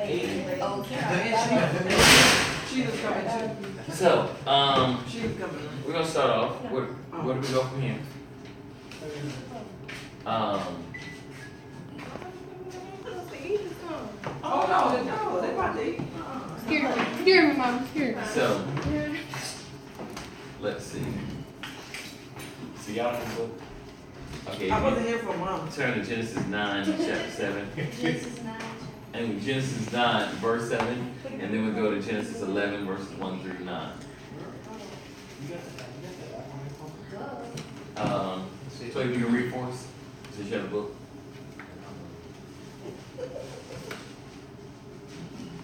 Oh, She was coming too. So, She was coming. we're gonna start off. Where do we go from here? Oh, no, they about to eat. Scare me, Mom, scare me. So, let's see. So y'all have a book? Okay. I wasn't here for mom. Turn to Genesis 9, chapter 7. Genesis 9. And Genesis 9, verse 7. And then we go to Genesis 11, verses 1 through 9. So you can read for us? Since you have a book.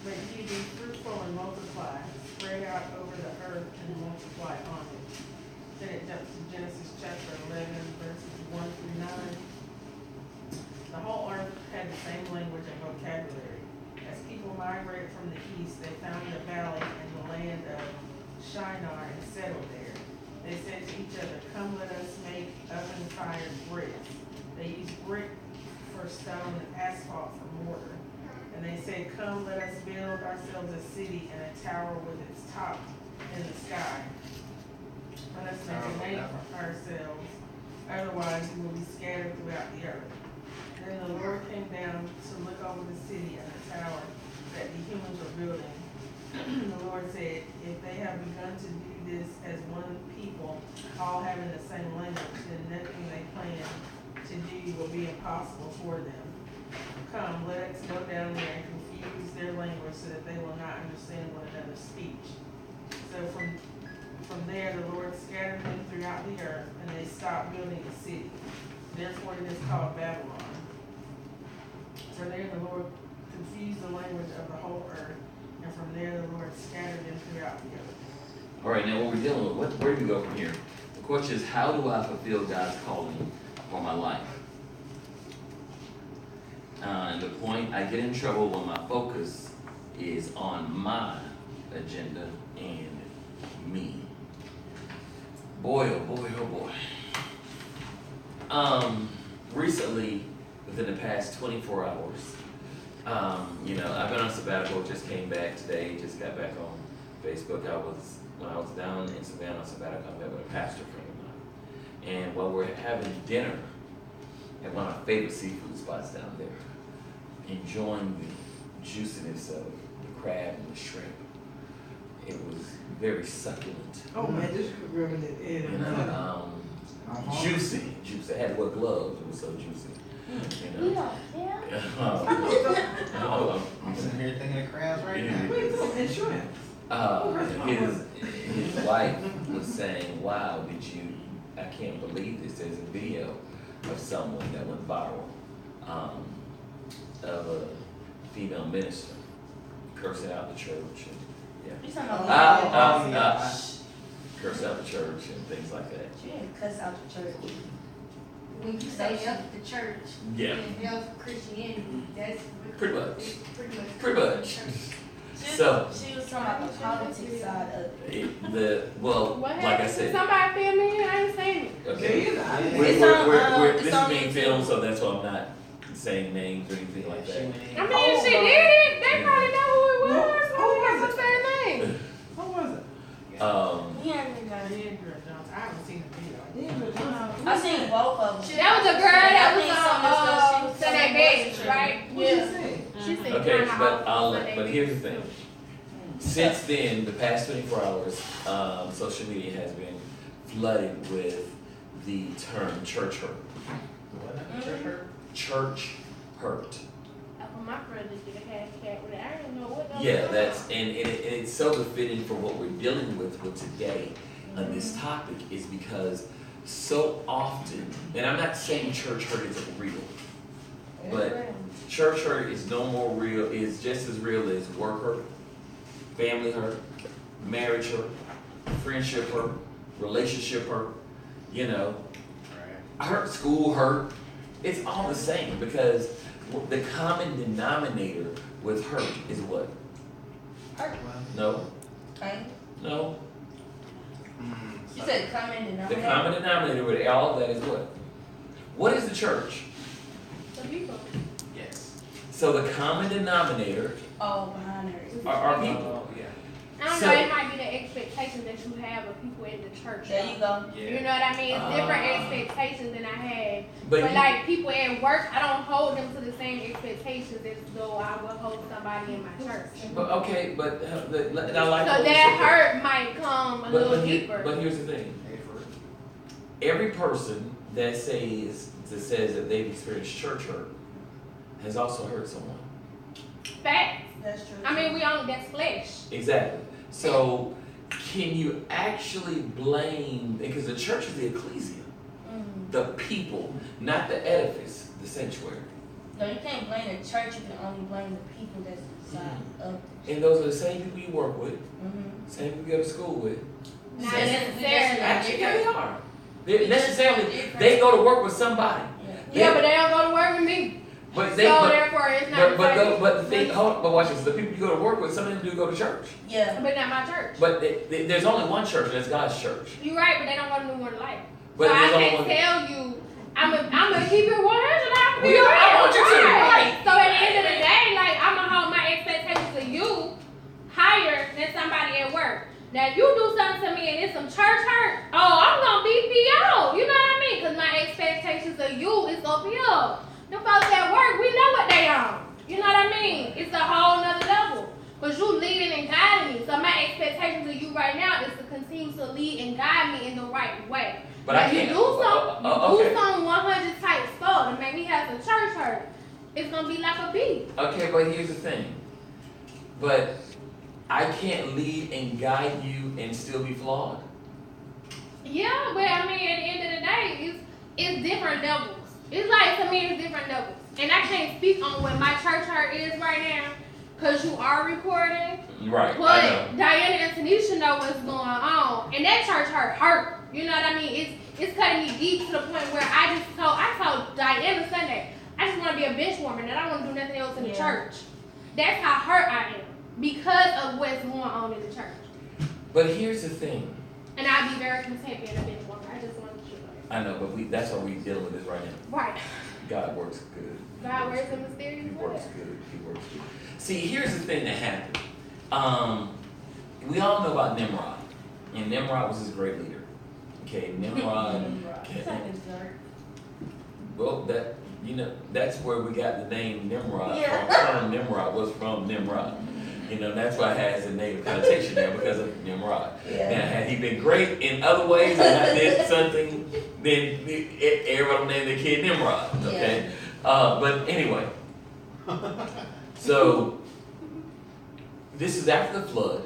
But ye be fruitful and multiply, spread out over the earth and multiply on it. Then it jumps to Genesis chapter 11, verses 1 through 9. The whole earth had the same language and vocabulary. As people migrated from the east, they found the valley and the land of Shinar and settled there. They said to each other, "Come, let us make oven-fired bricks." They used brick for stone and asphalt for mortar. And they said, "Come, let us build ourselves a city and a tower with its top in the sky. Let us make a name for ourselves, otherwise we will be scattered throughout the earth." Then the Lord came down to look over the city and the tower that the humans were building. The Lord said, "If they have begun to do this as one people, all having the same language, then nothing they plan to do will be impossible for them. Come, let us go down there and confuse their language so that they will not understand one another's speech." So from there, the Lord scattered them throughout the earth, and they stopped building a city. Therefore, it is called Babylon. For there, the Lord confused the language of the whole earth, and from there, the Lord scattered them throughout the earth. All right, now what we're dealing with, where do we go from here? The question is, how do I fulfill God's calling for my life? And the point, I get in trouble when my focus is on my agenda and me. Boy, oh boy, oh boy. Recently, within the past 24 hours, I've been on sabbatical, just came back today, just got back on Facebook. When I was down in Savannah on sabbatical, I met with a pastor friend of mine. And while we're having dinner at one of my favorite seafood spots down there, enjoying the juiciness of the crab and the shrimp, it was very succulent. Oh man, this is rubbing it in. Juicy. I had to wear gloves, it was so juicy. I'm sitting here thinking of crabs right now. Wait, it's insurance. His wife was saying, "Wow, I can't believe this." There's a video of someone that went viral, of a female minister cursing out the church and curse out the church and things like that. She didn't cuss out the church. When you say help the church, Yeah. and help Christianity, that's Pretty much. Pretty much. So She was talking about the politics side of it. What like I happened? said, Somebody film me? I ain't seen it. okay. It's on, This it's is on being YouTube. filmed, so that's why I'm not saying names or anything like that. I mean, she did it. They probably know who it was. Who Who was was their name? What was it? He hadn't even got it. Deidre Jones, I haven't seen the video. I seen both of them. That was a girl that I was think some of the stuff she on was Sunday saying Beach, was right? What did you say? She said Okay, kinda but off Sunday but Beach. here's the thing. Since then, the past 24 hours, social media has been flooded with the term church hurt. Church hurt. My friend just did a hashtag with it. I didn't know what that Yeah, was. and it's so befitting for what we're dealing with today on this topic is because so often, and I'm not saying church hurt isn't real, but church hurt is no more real, is just as real as work hurt, family hurt, marriage hurt, friendship hurt, relationship hurt, hurt, school hurt. It's all the same because the common denominator with hurt is what? Hurt. No, Okay. no. You said common The denominator. common denominator with all of that is what? What is the church? The people. Yes. So the common denominator Oh, behind her. are people. I don't So- know, it might be the expectations that you have of people in the church. There you go. You know what I mean? It's different expectations than I had. But But you- like people at work, I don't hold them to the same expectations as though I would hold somebody in my church. But okay, but and I like So what you that said. hurt might come a little deeper. But here's the thing. Pay for it. Every person that says that they've experienced church hurt has also hurt someone. Facts. That's true. I mean, that's flesh. Exactly. So can you actually blame, because the church is the ecclesia, the people, not the edifice, the sanctuary. No, you can't blame the church. You can only blame the people that's inside of the And those are the same people you work with, Mm-hmm. same people you go to school with. Not So necessarily. Actually, yeah, they are. They We just necessarily, different. they go to work with somebody. Yeah, but they don't go to work with me. But So they, but, therefore, it's not. but the thing, but watch this. The people you go to work with, some of them do go to church. Yeah. But not my church. But there's only one church, and it's God's church. You're right, but they don't go to New Water Life. But So I there's only can't one. tell you. I'm gonna keep it 100. I Well, yeah, I want you to, right. So at the end of the day, like I'm gonna hold my expectations of you higher than somebody at work. Now if you do something to me and it's some church hurt, oh, I'm gonna be PO. You know what I mean? Cause my expectations of you is up here. Them folks at work, we know what they on. You know what I mean? It's a whole nother level. Cause you leading and guiding me. So my expectations of you right now is to continue to lead and guide me in the right way. But Now, I can't. You do okay. some 100 type stuff and make me have some church hurt. It's gonna be like a beat. Okay, but here's the thing. But I can't lead and guide you and still be flawed. Yeah, but I mean, at the end of the day, it's different levels. It's like, to me, it's different levels. And I can't speak on what my church hurt is right now, because you are recording. Right. I know. But Diana and Tanisha know what's going on. And that church hurt. You know what I mean? It's cutting me deep to the point where I told Diana Sunday, I just want to be a bench warmer and I don't want to do nothing else in the church. That's how hurt I am because of what's going on in the church. But here's the thing. And I'd be very content being a bench warmer. I just want you to know. I know, but that's why we're dealing with this right now. Right. God works good. God works in mysterious He works ways. good. He works good. See, here's the thing that happened. We all know about Nimrod. And Nimrod was his great leader. Okay, Nimrod. It's like a dessert. Well, that's where we got the name Nimrod Yeah. from. Term Nimrod was from Nimrod. That's why it has a negative connotation there because of Nimrod. Yeah. Now, had he been great in other ways and I did something, then everybody would name their kid Nimrod. Okay, but anyway, so this is after the flood.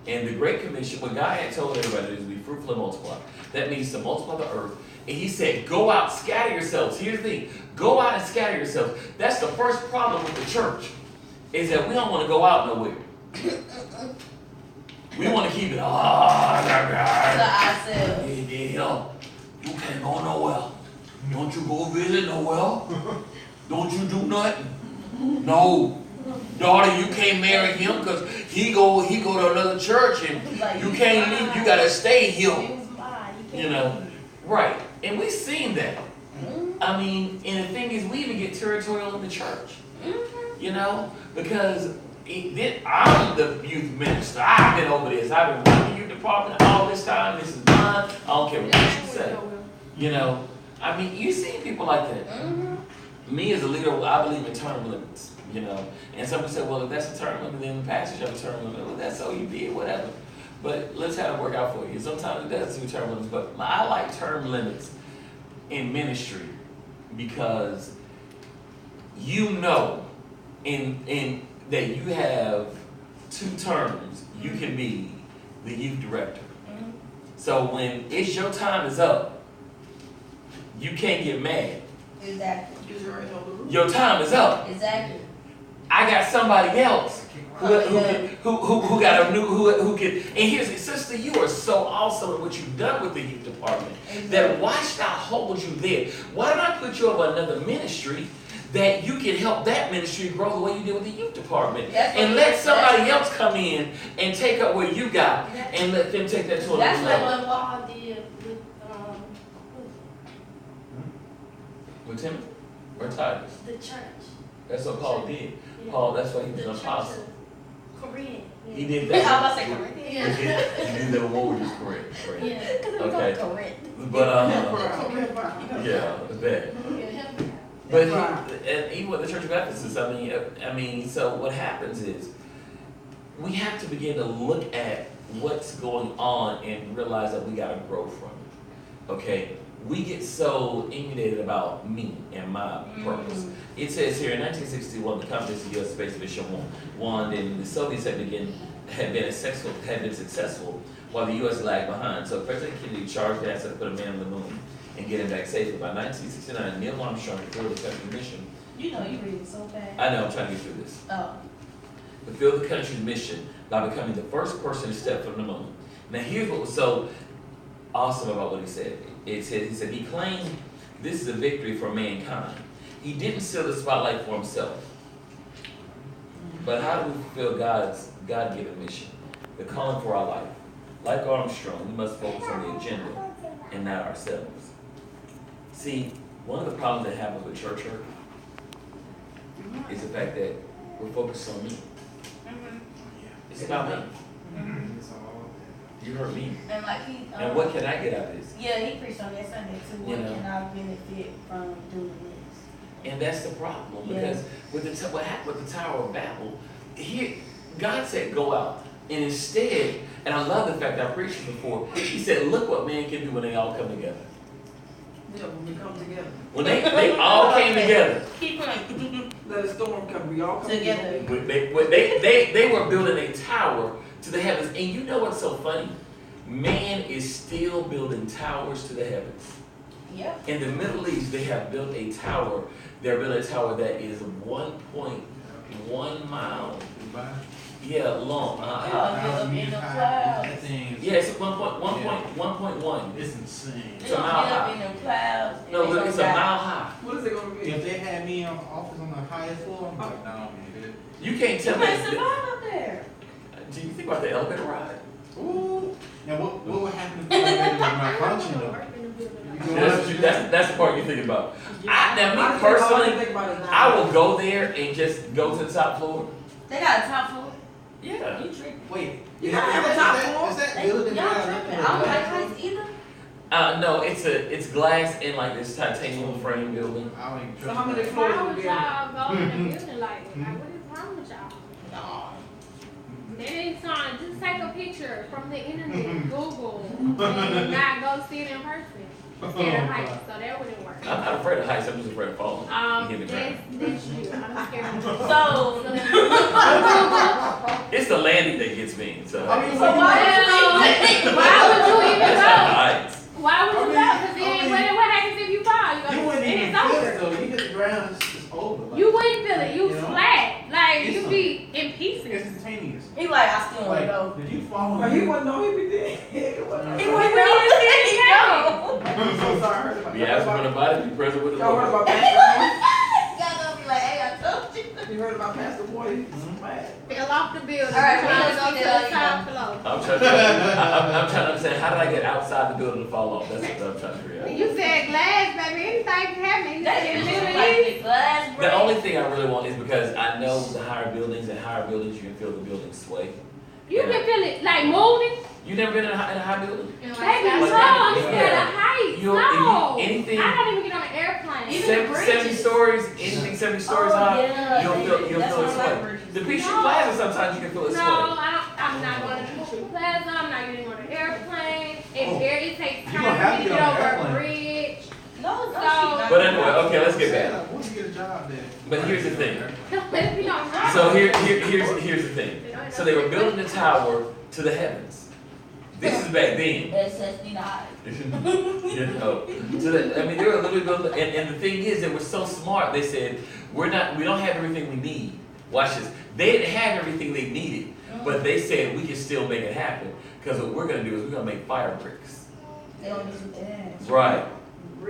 And the Great Commission, what God had told everybody is to be fruitful and multiply. That means to multiply the earth. And he said, go out, scatter yourselves. Here's the thing, go out and scatter yourselves. That's the first problem with the church, is that we don't want to go out nowhere. We want to keep it, To ourselves. you can't go nowhere. Don't you go visit nowhere. Don't you do nothing. No. Daughter, you can't marry him because he go to another church and you can't leave, you gotta stay here. Right. And we've seen that. I mean, and the thing is, we even get territorial in the church. Because I'm the youth minister. I've been over this. I've been running the youth department all this time. This is mine. I don't care what you say. I mean, you see people like that. Me as a leader, I believe in term limits. And some people say, well, if that's a term limit, then the passage of a term limit. Well, that's so you be it, whatever. But let's have it work out for you. Sometimes it does do term limits, but I like term limits in ministry because in that you have 2 terms, you can be the youth director. So when it's your time is up, you can't get mad. Exactly. Your time is up. Exactly. I got somebody else who got a new who can. And here's sister, you are so awesome at what you've done with the youth department. That why should I hold you there? Why don't I put you over another ministry that you can help that ministry grow the way you did with the youth department, and let somebody else come in and take up what you got and let them take that to another That's level. what Paul did With Timothy or Titus? the church. That's what Paul did. Paul, that's why he was an apostle. Korean. He did I was that. about to say Korean. He did that war, which is correct. Correct. Yeah, because it was Okay. called Korean. But Yeah. that. But he, and even with the Church of Ephesus, I mean, so what happens is we have to begin to look at what's going on and realize that we got to grow from it. Okay, we get so immunized about me and my purpose. It says here in 1961, the Communist U.S. space mission won, and the Soviets had been successful, while the U.S. lagged behind. So President Kennedy charged NASA to put a man on the moon and get him back safely. By 1969, Neil Armstrong fulfilled the country's mission. You know, you read it so fast. I know, I'm trying to get through this. Oh. Fulfilled the country's mission by becoming the first person to step from the moon. Now, here's what was so awesome about what he said. He said he claimed this is a victory for mankind. He didn't steal the spotlight for himself. But how do we fulfill God's God-given mission? The calling for our life. Like Armstrong, we must focus on the agenda and not ourselves. See, one of the problems that happens with church hurt is the fact that we're focused on me. It's about me. You heard me. And like he. And what can I get out of this? Yeah, he preached on that Sunday too. What You know. can I benefit from doing this? And that's the problem, because with what happened with the Tower of Babel, here God said, "Go out," and instead, and I love the fact that I preached it before. He said, "Look what man can do when they all come together." Yeah, when we come together. When they all came together, Keep going. Let a storm come, we all come Together. when they were building a tower to the heavens. And you know what's so funny? Man is still building towers to the heavens. Yep. In the Middle East, they have built a tower. They're building a tower that is 1.1 mile, long. Oh, up in the clouds. That thing is- Yeah, it's 1.1. It's insane. They It's a don't mile get up high. in them clouds. and No, they look, gonna it's a die. mile high. What is it gonna be? If they had me on office on the highest floor, I'm like, no, man, good. You can't You tell me. might survive up there. Do you think about the elevator ride? Ooh. Now what would happen if the elevator was not functioning though? That's the part you're thinking about. Now, me All I personally, think about is now. I will go there and just go to the top floor. They got a top floor. Yeah. You tripping. Wait. You gotta have a top floor. Is that They- building y'all got tripping. I don't like heights either. No, it's glass in like this titanium frame building. I don't even So trust how many that. floors Why would would be? y'all go in the building like that? Like, what is wrong with y'all? No. Then it's on, just take a picture from the internet, Google, and not go see it in person. Scared of heights, so that wouldn't work. I'm not afraid of heights. I'm just afraid of falling. And hitting the ground. That's you. I'm scared of heights. So. It's the landing that gets me. So. I mean, So why would you even That's go? not heights. Why would you go? Because then what happens if you fall? You You're wouldn't gonna even it's feel over. it though. You hit the ground, it's over. Like, You wouldn't feel it. You You know? flat. Like It's you a- be in pieces. instantaneous. He like, I still want to Like, go. did you fall? But he wouldn't know he be dead. He wouldn't know. He wouldn't even go. I'm so sorry, I heard about Be absent from the body, be present with the Y'all heard Lord. about Pastor Boy? Y'all gonna be like, hey, I told you. You heard about Pastor Boy? He's mad. Fell off the building. All right, trying to we go gonna to see the that, top floor. I'm trying to understand, how did I get outside the building to fall off? That's what I'm trying to figure out. You said glass, baby. Anything can happen. You That said is Middle like East. the glass The break. only thing I really want is because I know the higher buildings you can feel the building sway. You can feel it like moving. You never been in a high building? Baby, no, Like I'm that? scared of heights. You- No. anything- I don't even get on an airplane. Even 70 bridges. stories, anything 70 stories high, Oh, yeah. you'll feel That's it why I like sway. bridges. The Peachtree No. Plaza, sometimes you can feel it No, sway. I'm not going to Peachtree Plaza. I'm not getting on an airplane. It Oh. barely takes You time gonna have for me to to get get on over an a airplane. bridge. No, So- But anyway, okay, let's get back. Once you get a job there. But here's the thing. Let me know. So here's the thing. So they were building the tower to the heavens. This is back then. SS9. You know, so that, I mean, they were literally building, and the thing is, they were so smart. They said, we don't have everything we need. Watch this. They didn't have everything they needed, but they said we can still make it happen because what we're gonna do is we're gonna make fire bricks. They don't use that. Right.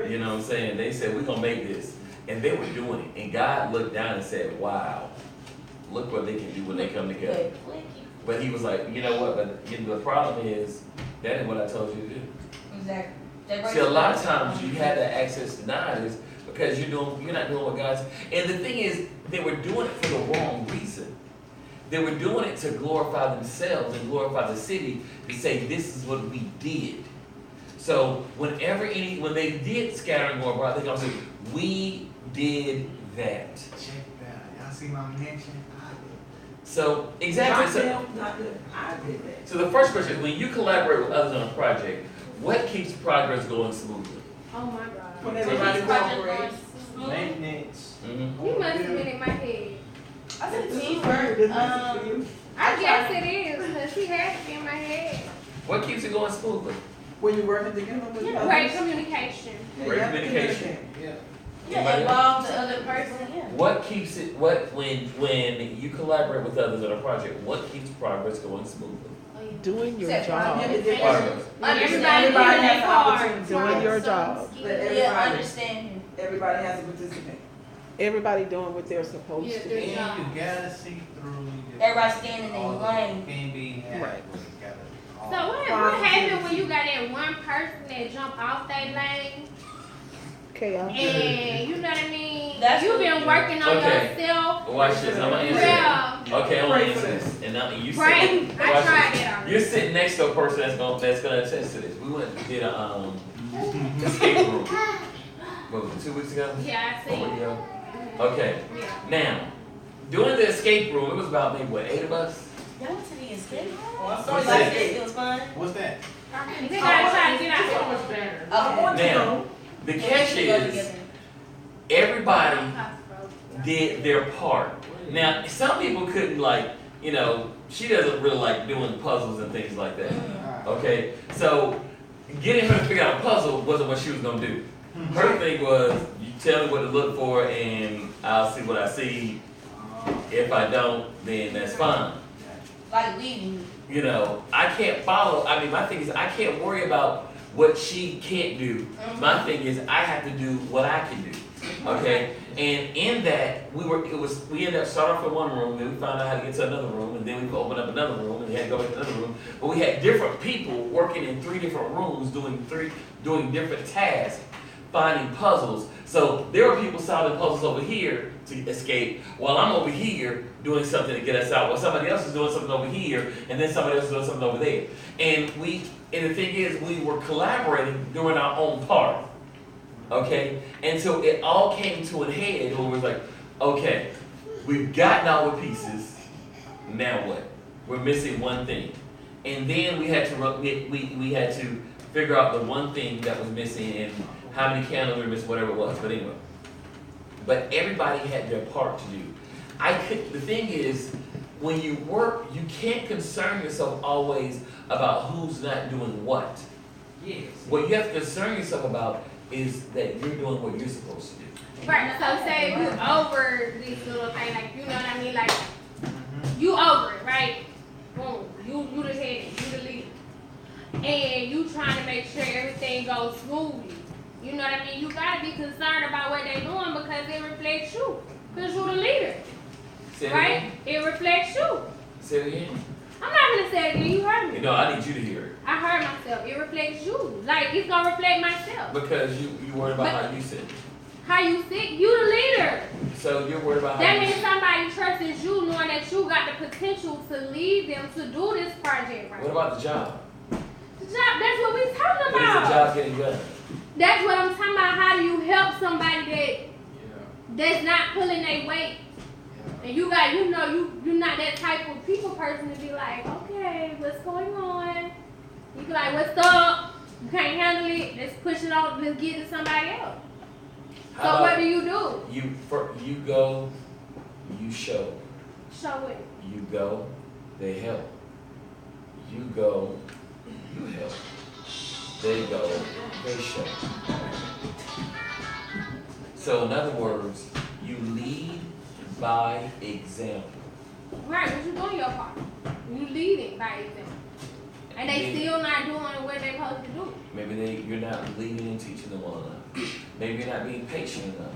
You know what I'm saying? They said we're gonna make this, and they were doing it. And God looked down and said, "Wow, look what they can do when they come together." But He was like, you know what? But the problem is that ain't what I told you to do. Exactly. See, a lot of times you have that access denied is because you're not doing what God's. And the thing is, they were doing it for the wrong reason. They were doing it to glorify themselves and glorify the city, to say this is what we did. So when they did scatter and go abroad, they gonna say, we did that. Check that. Y'all see my mention? So exactly. Not So, them, not them. I did that. so the first question is, when you collaborate with others on a project, what keeps progress going smoothly? Oh my God. When So everybody these projects cooperates. going smooth. Maintenance. Mm-hmm. You must have been in my head. I said This is teamwork. for you. I guess it is, because he had to be in my head. What keeps it going smoothly? When you're working together with others. Great communication. Yeah, Great you have to communication. Yeah. Yeah, involve the other person, yeah. What keeps it? When you collaborate with others on a project, what keeps progress going smoothly? Doing your Except job. communication. Progress. Everybody Understanding. has part. Doing your job. Let Yeah, everybody, understanding. everybody has to participate. Everybody doing what they're supposed Yeah, to good do. job. And you gotta see through. Everybody staying in their all of it. lane. Can't be halfway. Right. So what happened when you got that one person that jumped off that lane? Chaos. And you know what I mean? That's You've what- been working on Okay. yourself. Watch this. I'm gonna answer. Yeah. Okay, I'm gonna Pray answer for this. And now you Right. sit. I watch tried this. it already. You're sitting next to a person that's gonna attest to this. We did a escape room. What was it, 2 weeks ago? Yeah, I see. 4 weeks ago? Okay. Yeah. Now, doing the escape room, it was about maybe what, 8 of us? Y'all went to the escape? Oh, So What's like that? it was fun? What's that? They gotta try to get So out. much better. I want to Now, know. the Yeah, catch we should go is together. everybody did their part. Now, some people couldn't she doesn't really like doing puzzles and things like that. Okay, so getting her to figure out a puzzle wasn't what she was gonna do. Her thing was, you tell me what to look for and I'll see what I see. If I don't, then that's fine. Like leading. I can't follow. I mean, my thing is I can't worry about what she can't do. My thing is I have to do what I can do. Okay? And in that, we ended up starting off in one room, then we found out how to get to another room, and then we opened up another room, and we had to go back to another room. But we had different people working in 3 different rooms doing different tasks, finding puzzles. So there were people solving puzzles over here to escape, while I'm over here doing something to get us out, while somebody else is doing something over here, and then somebody else is doing something over there. And the thing is, we were collaborating, doing our own part. Okay? And so it all came to a head where it was like, okay, we've gotten all the pieces, now what? We're missing one thing. And then we had to figure out the one thing that was missing and how many candles were missing, whatever it was. But anyway. But everybody had their part to do. The thing is, when you work, you can't concern yourself always about who's not doing what. Yes. What you have to concern yourself about is that you're doing what you're supposed to do. Right, so say you over this little thing, like, you know what I mean? Like, you over it, right? Boom, you the head, you the leader. And you trying to make sure everything goes smoothly. You know what I mean? You gotta be concerned about what they're doing because it reflects you. Because you're the leader, Say it right? again. It reflects you. Say it again. I'm not gonna say it again, you heard me. I need you to hear it. I heard myself. It reflects you. Like, it's gonna reflect myself. Because you worried about how you sit. How you sit, you the leader. So you're worried about how That you means sit. somebody trusts you, knowing that you got the potential to lead them to do this project right. What about the job? The job, that's what we talking What is about. the job getting done? That's what I'm talking about. How do you help somebody that's not pulling their weight? And you're not that type of people person to be like, okay, what's going on? You be like, what's up? You can't handle it. Let's push it off. Let's get it to somebody else. How So about what do you do? You go, you show. Show it. You go, they help. You go, you help. They go, they show. So in other words, you lead by example. Right, but you doing your part. You leading by example. And they still not doing what they supposed to do. Maybe you're not leading and teaching them well enough. Maybe you're not being patient enough.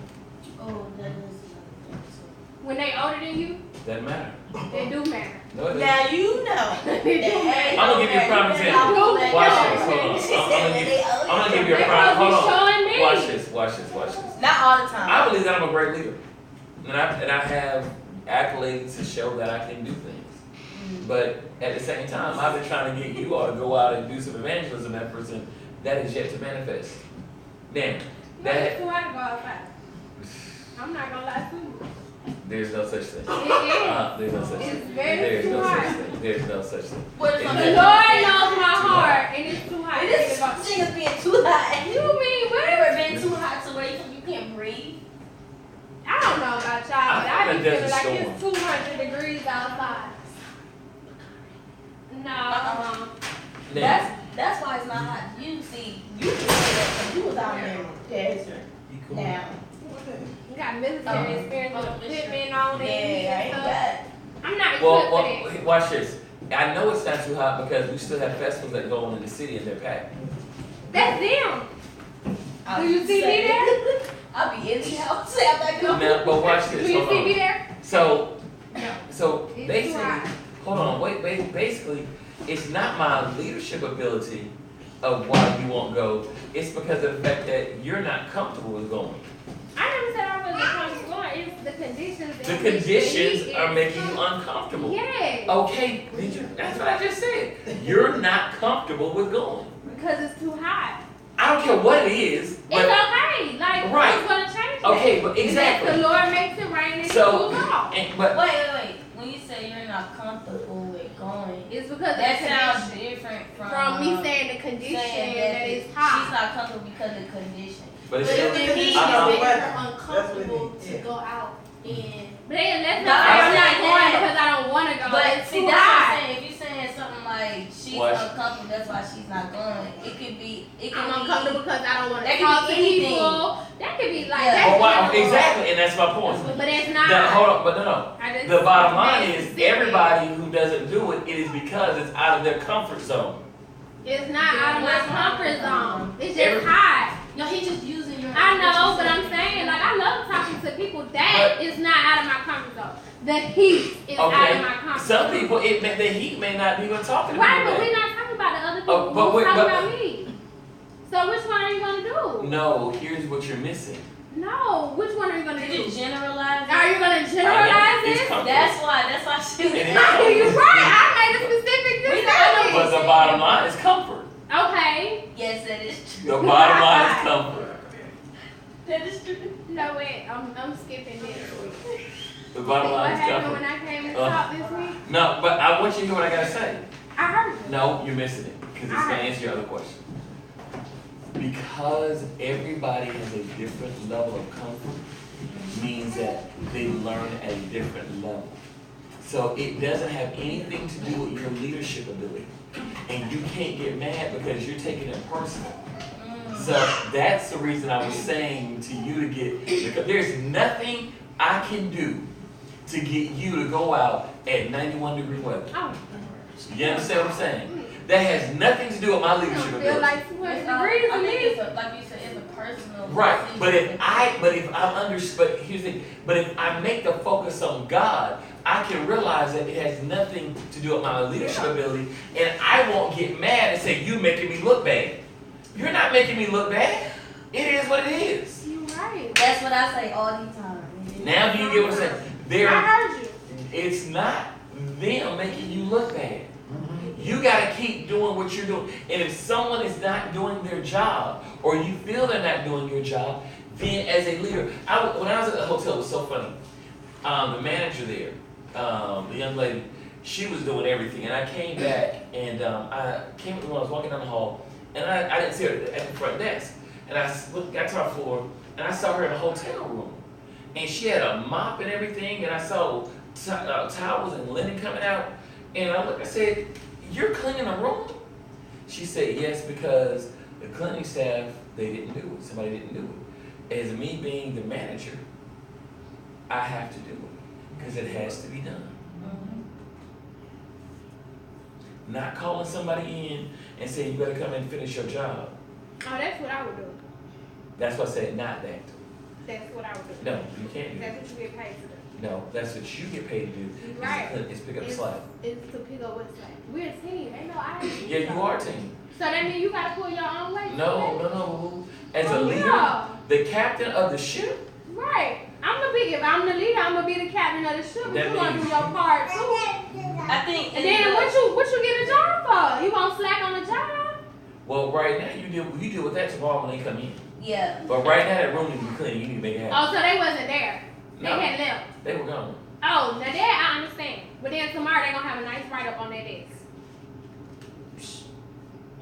Oh, that is another thing. When they older than you, Doesn't matter. they do matter. No, it doesn't. Now you know. They do matter. I'm gonna give you a prime example. Watch this. Hold on. I'm gonna give you a prime. They Hold supposed to be on. showing me. me. watch this. Not all the time. I believe that I'm a great leader, and I have accolades to show that I can do things. But at the same time, I've been trying to get you all to go out and do some evangelism efforts, and that is yet to manifest. Now, It's that too hot to go outside. I'm not gonna lie to you. there's no such thing. It There's no such is. thing. It's very There's too no hot. such thing. There's no such thing. What is Is on The that- Lord knows my heart, and it's too hot. It to is think about. thing is being too hot. You mean what? Ever been too hot to where you can't breathe? I don't know about y'all, but I'm I in be a feeling like desert it's 200 degrees outside. No. Now, That's why it's not hot. You see, you can say that 'cause you was out there in the desert. You cool? Now, You got military experience with equipment on it. yeah, I ain't got. I'm not equipped well, for this. watch this. I know it's not too hot because we still have festivals that go on in the city and they're packed. That's them. I'll Do you see me say- there? I'll be in the house. I'm like, Now, but watch Do this. you Hold see on. me there? So It's basically, too hot. hold on, wait. Basically, it's not my leadership ability of why you won't go. It's because of the fact that you're not comfortable with going. I never said I wasn't comfortable. It's the conditions. The in which conditions he are is. making you uncomfortable. Yes. Okay, that's what I just said. You're not comfortable with going. Because it's too hot. I don't care what it is. It's But, okay. Like, Right. what's gonna change that? okay, but It's that exactly. the Lord makes it rain and So, it cools off. but Wait. When you say you're not comfortable with going, It's because that of the sounds condition. different From me saying the condition that it's hot. She's not comfortable because of the condition. but it's But still, if it means Uh-huh. that That's you're what uncomfortable it to is. go out and. But then let's No, not say I'm I'm not saying going that. because I don't want to go. But It's see, too that's what I'm hot. saying. If you're saying something like she's What? uncomfortable, that's why she's not going. It could be. It could I'm be. uncomfortable because I don't want That to could talk be to anything. people. That could be like Yeah. that's well, why, general. exactly, and that's my point. But it's not. Hold on, but no. I just- The bottom line that's is specific. everybody who doesn't do it, it is because it's out of their comfort zone. It's not out of my comfort zone. It's just Every- hot. No, he's just using your. I know, but I'm saying, like, I love talking to people. That is not out of my comfort zone. The heat is out Okay. of my comfort Some zone. people, the heat may not be what talking Right, about. but we're not talking about the other people. Oh, but We're wait, talking but- about me. So which one are you gonna do? No, here's what you're missing. No, which one are you gonna You do? generalize. Are you gonna generalize It's it? comfortable. That's why she. It is. No, you're right. I made a specific We decision. But the bottom line is comfort. Okay. Yes, that is The true. bottom line is comfort. That is true. No, wait. I'm skipping this. The bottom What line is happened comfort. when I came and Uh. talked this week? No, but I want you to hear what I gotta say. I heard you. No, you're missing it, because it's gonna answer your other question. Because everybody has a different level of comfort, means that they learn at a different level. So it doesn't have anything to do with your leadership ability. And you can't get mad because you're taking it personal. So that's the reason I was saying to you to get, because there's nothing I can do to get you to go out at 91-degree weather. Oh, You understand what I'm saying? That has nothing to do with my I leadership feel ability. like 200 It's degrees I to think me. it's a, like you said, it's a personal. Right, but decision. but here's the thing, but if I make the focus on God, I can realize that it has nothing to do with my leadership ability, and I won't get mad and say, you making me look bad. You're not making me look bad. It is what it is. You're right. That's what I say all the time. Now do you get what I'm saying? I heard you. It's not them making you look bad. You gotta keep doing what you're doing. And if someone is not doing their job, or you feel they're not doing your job, then as a leader, when I was at the hotel, it was so funny. The manager there, the young lady, she was doing everything. And I came back, and I came when I was walking down the hall, and I didn't see her at the front desk. And I got to our floor, and I saw her in a hotel room. And she had a mop and everything, and I saw towels and linen coming out. And I said, you're cleaning the room? She said, yes, because the cleaning staff, they didn't do it. Somebody didn't do it. As me being the manager, I have to do it because it has to be done. Not calling somebody in and saying, you better come in and finish your job. Oh, that's what I would do. That's why I said not that. That's what I would do. No, you can't do that. That's what you get paid to do. No, that's what you get paid to do. is Right. Is pick up the slack. It's to pick up what's like. We're a team. Ain't no I. Yeah, you are a team. So that means you gotta pull your own weight. No. as a leader, Yeah. the captain of the ship. Right. If I'm the leader, I'm gonna be the captain of the ship. That You gonna do means- your part too. I think. And then what you get a job for? You gonna slack on the job? Well, right now you deal with that tomorrow when they come in. Yeah. But right now that room needs to be clean. You need to make it happen. Oh, so they wasn't there. They No. had left. They were gone. Oh, now that I understand. But then tomorrow they gonna have a nice write up on their desk.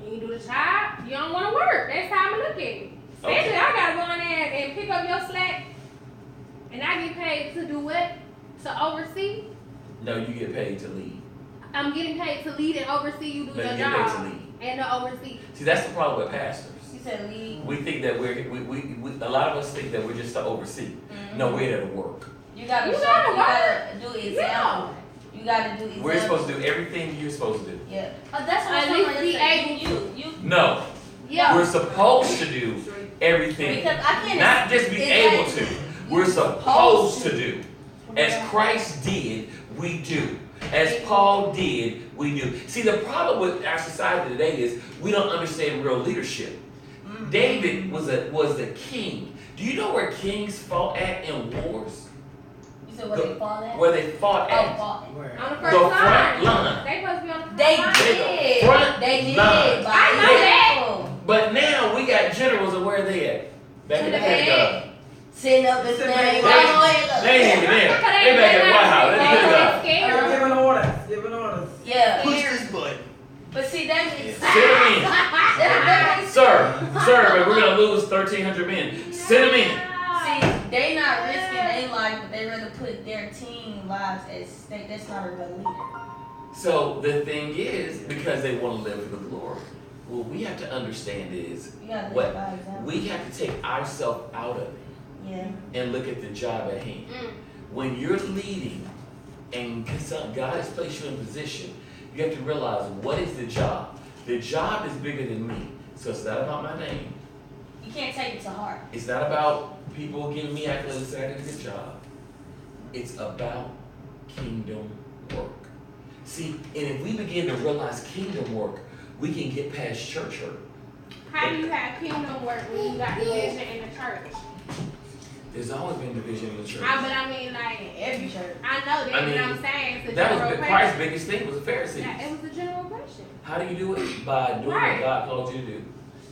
You do the job, you don't wanna work. That's how I'm look at it. Especially Okay. I gotta go in there and pick up your slack. And I get paid to do what? To oversee? No, you get paid to lead. I'm getting paid to lead and oversee you do No, you your get paid to job. lead. And to oversee. See, that's the problem with pastors. You said lead. We think that we a lot of us think that we're just to oversee. Mhm. No, we're there to work. You gotta. You show- gotta you gotta do example. You gotta do example. We're supposed to do everything you're supposed to do. Yeah. That's what At I'm least saying. be You. No, Yeah. we're supposed to do everything. Because I can't. Not just be able to. We're supposed to do. As Christ did, we do. As Paul did, we do. See, the problem with our society today is we don't understand real leadership. David was the king. Do you know where kings fought at in wars? You said where they fall at? Where they fought Oh, at? fall. Where? On the The first front line. line. They supposed to be on the front They line. They did. the front They did. line. By I know that. example. But now we got generals and where they at? Back in the In the bed. Pentagon. Sitting up and Sitting saying, back. "Go They ain't even there. Because They back at the White House. They in the Pentagon. scared. Giving orders, giving orders. Yeah. Push this button. But see, that makes Sit them in. that makes Sir, we're gonna lose 1,300 men. Sit them in. See, they not risking their life, but they rather put their team lives at stake. That's not a real leader. So the thing is, because they want to live for the glory, what we have to understand is You gotta What? live by example. we have to take ourselves out of it Yeah. and look at the job at hand. When you're leading and God has placed you in position, you have to realize what is the job. The job is bigger than me. So it's not about my name. You can't take it to heart. It's not about people giving me accolades that I did a good job. It's about kingdom work. See, and if we begin to realize kingdom work, we can get past church hurt. How do you have kingdom work when you got division in the church? There's always been division in the church. But I mean, like, Every church. I know that, I mean, but I'm saying it's a That general was question. Christ's biggest thing was the Pharisees. Yeah, it was a general question. How do you do it? By doing Right. what God called you to do,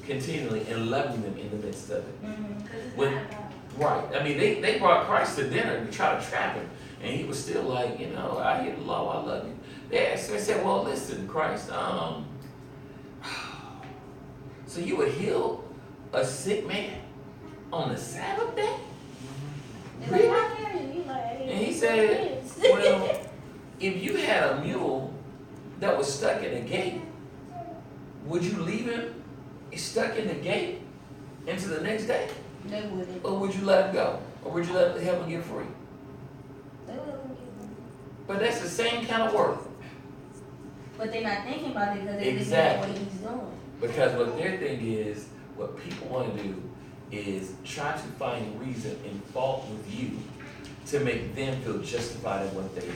continually, and loving them in the midst of it. Mm-hmm. When- Right. I mean, they brought Christ to dinner to try to trap him, and he was still like, you know, I hear the law, I love you. They asked him and said, well, listen, Christ, so you would heal a sick man on the Sabbath day? Really? And And he said, well, if you had a mule that was stuck in a gate, would you leave him stuck in the gate into the next day? they wouldn't. Or would you let him go? Or would you let him get free? They wouldn't give them. But that's the same kind of work. But they're not thinking about it because they Exactly. think what he's doing. Because what their thing is, what people want to do is try to find reason and fault with you to make them feel justified in what they do.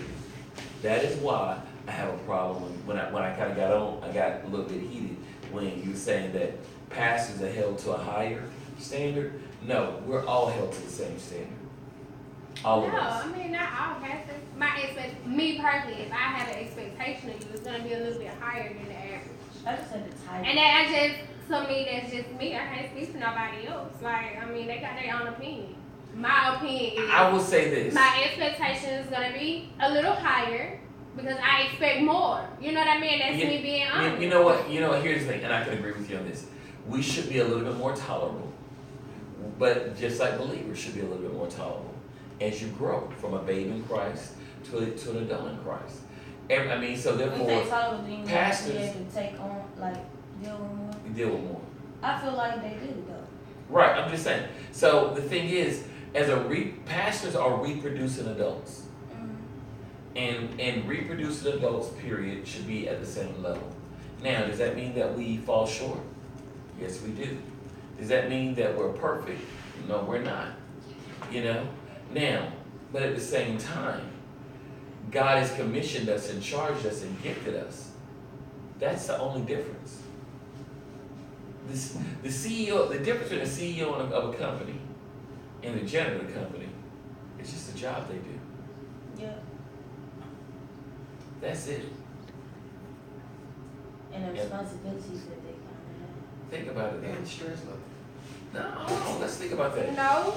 That is why I have a problem when I kind of got on, I got a little bit heated when you were saying that pastors are held to a higher standard. No, we're all held to the same standard. All of No, us. I mean, not all pastors. Me personally, if I have an expectation of you, it's gonna be a little bit higher than the average. I just said the type. And that to me, that's just me. I can't speak for nobody else. Like, I mean, they got their own opinion. My opinion is I will say this. my expectation is gonna be a little higher because I expect more. You know what I mean? That's me being honest. You know what? Here's the thing, and I can agree with you on this. We should be a little bit more tolerable, but just like believers should be a little bit more tolerable as you grow from a babe in Christ to an adult in Christ. So We therefore, think tolerable being pastors- be able to take on, like, deal with more. you deal with more. I feel like they do, though. Right, I'm just saying. So the thing is, pastors are reproducing adults. Mm-hmm. And reproducing adults, period, should be at the same level. Now, does that mean that we fall short? Yes, we do. Does that mean that we're perfect? No, we're not. Now, but at the same time, God has commissioned us and charged us and gifted us. That's the only difference. the CEO, the difference between the CEO of a company and the janitor of the company is just the job they do. Yeah. That's it. And the Yeah. responsibilities that they kind of have. Think about it. And stress level. No, hold on, let's think about that. No.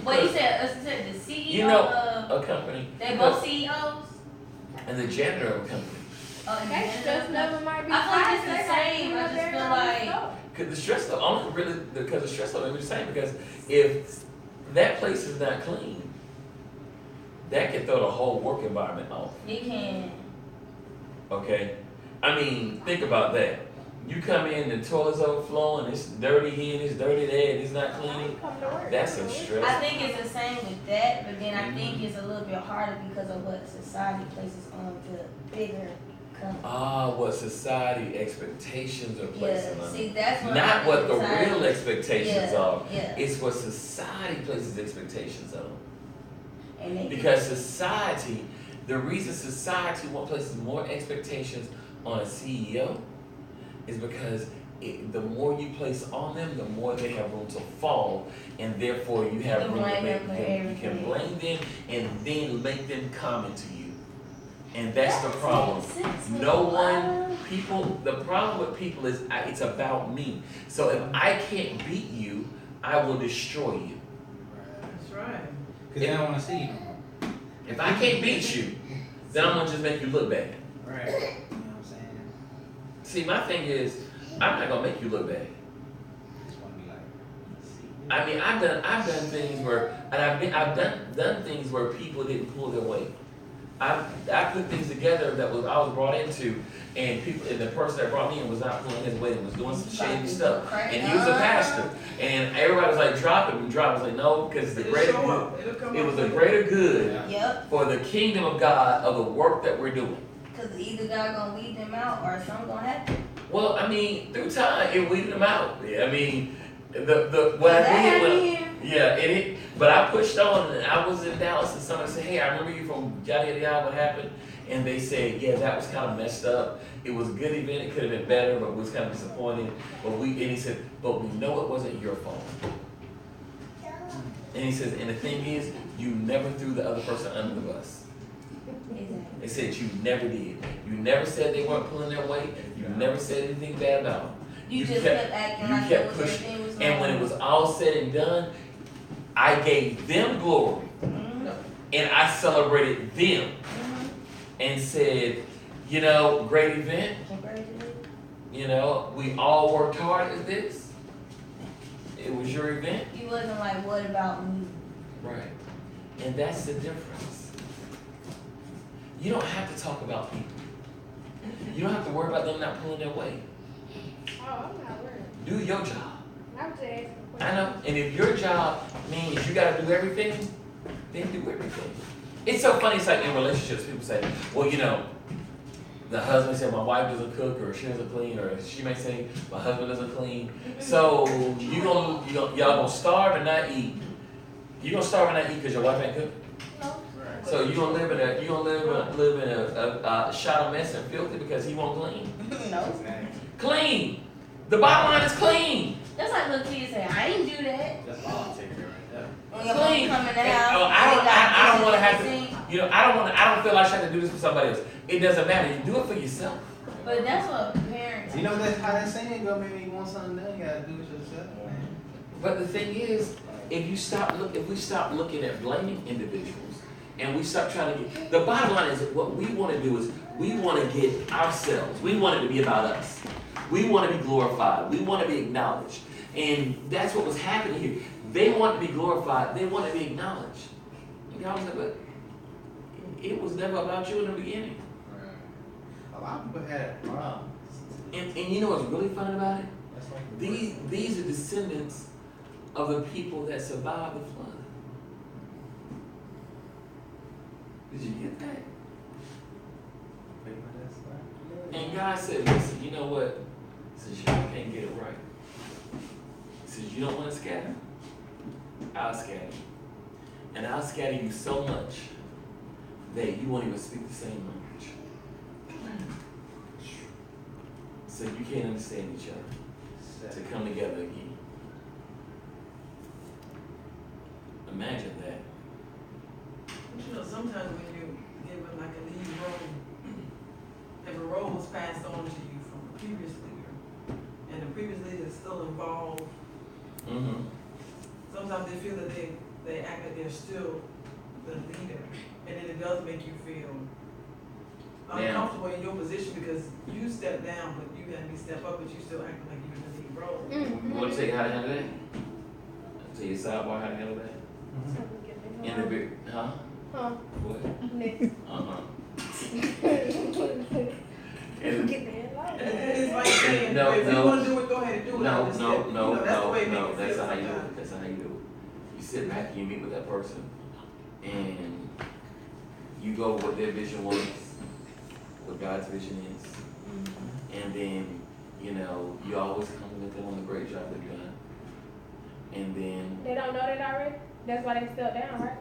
But he said the CEO You know, of, a company. they both CEOs? And the janitor of a company. And That the stress janitor- level might be I feel like it's high, the they gotta same. clean I up just feel everybody's like- stuff. Cause the stress level, only really, because the stress level is the same, because if that place is not clean, that can throw the whole work environment off, It can. okay? I mean, think about that. You come in, the toilet's overflowing, it's dirty here, and it's dirty there, and it's not clean. Come to work. That's a I stress. think it's the same with that, but then I think it's a little bit harder because of what society places on the bigger company. What society expectations are placing Yeah, on see, it. that's what Not I what the think real expectations Yeah, are. yeah. It's what society places expectations on. And they Because society, the reason society places more expectations on a CEO is because the more you place on them, the more they have room to fall, and therefore you have You room to blame make them for them. You can everything. blame them and then make them comment to you, and that's the problem. No one, people. The problem with people is it's about me. So if I can't beat you, I will destroy you. That's right. Cause they don't wanna see you no more. If I can't beat you, then I'm gonna just make you look bad. Right. You know what I'm saying? See, my thing is, I'm not gonna make you look bad. Just wanna be like, see. I mean, I've done things where, and I've done things where people didn't pull their weight. I put things together that I was brought into, and the person that brought me in was not pulling his weight and was doing some shady stuff. And he was a pastor, and everybody was like, drop him, and drop him. I was like, no, because the It'll greater show good, up. It'll come it up was the later. greater good Yeah. Yep, for the kingdom of God of the work that we're doing. because either God gonna weed them out or something gonna happen. Well, I mean, through time, it weeded them out. I mean, what I That did when happened yeah, but I pushed on, and I was in Dallas, and somebody said, hey, I remember you from yada yada yada, what happened? And they said, yeah, that was kind of messed up. It was a good event, it could have been better, but we was kind of disappointed. And he said, but we know it wasn't your fault. And he says, and the thing is, you never threw the other person under the bus. Exactly. They said you never did. You never said they weren't pulling their weight. You never said anything bad about them. You just kept acting you like kept it was pushing. everything was And when it normal. was all said and done, I gave them glory. Mhm, And I celebrated them mhm. and said, you know, great event. Congratulations. You know, we all worked hard at this. It was your event. You wasn't like, what about me? Right. And that's the difference. You don't have to talk about people. You don't have to worry about them not pulling their weight. Oh, I'm not worried. Do your job. I'm just asking a I question. know. And if your job means you gotta do everything, then do everything. It's so funny, it's like in relationships, people say, well, you know, the husband said my wife doesn't cook or she doesn't clean, or she may say my husband doesn't clean. So y'all gonna starve and not eat. You gonna starve and not eat because your wife ain't cook? No. So you gonna live in a shot of mess and filthy because he won't clean? No. Clean. The bottom line is clean. That's like little kids say, I ain't do that. That's volunteer right there. When your Clean. mom come in the And, house, I don't wanna have to. to, you know, I don't feel like I have to do this for somebody else. It doesn't matter. You do it for yourself. But that's what parents. You know that's how that saying go, maybe you want something done, you gotta do it yourself, man. But the thing is, if we stop looking at blaming individuals, and we stop trying to get, the bottom line is what we want to do is we want to get ourselves. We want it to be about us. We want to be glorified. We want to be acknowledged. And that's what was happening here. They want to be glorified. They want to be acknowledged. And God was like, but it was never about you in the beginning. A lot of people had a problem. And you know what's really fun about it? That's like These are descendants of the people that survived the flood. Did you get that? And God said, listen, you know what? Since y'all can't get it right, since you don't want to scatter, I'll scatter you. And I'll scatter you so much that you won't even speak the same language. So you can't understand each other. to come together again. Imagine that. But you know, sometimes when you give it like a lead role, if a role was passed on to you from the previous leader, and the previous leader is still involved, Mm-hmm. sometimes they feel that they act like they're still the leader, and then it does make you feel uncomfortable in your position because you step down, but you had me step up, but you still acting like you're in the lead role. You want to tell you how to handle that? Tell you sidebar how to handle that? In the big, huh? Huh? What? Next. And- Get the hell out. It's like saying, No, if you no. wanna do it, go ahead and do it. No, Just no, step- you no, know, that's the way it no, makes no, you that's feel not how you do sometimes. it, that's not how you do it. You sit back and you meet with that person, and you go what their vision was, what God's vision is, and then, you know, you always compliment them on the great job they've done. And then They don't know that already? That's why they stepped down, right?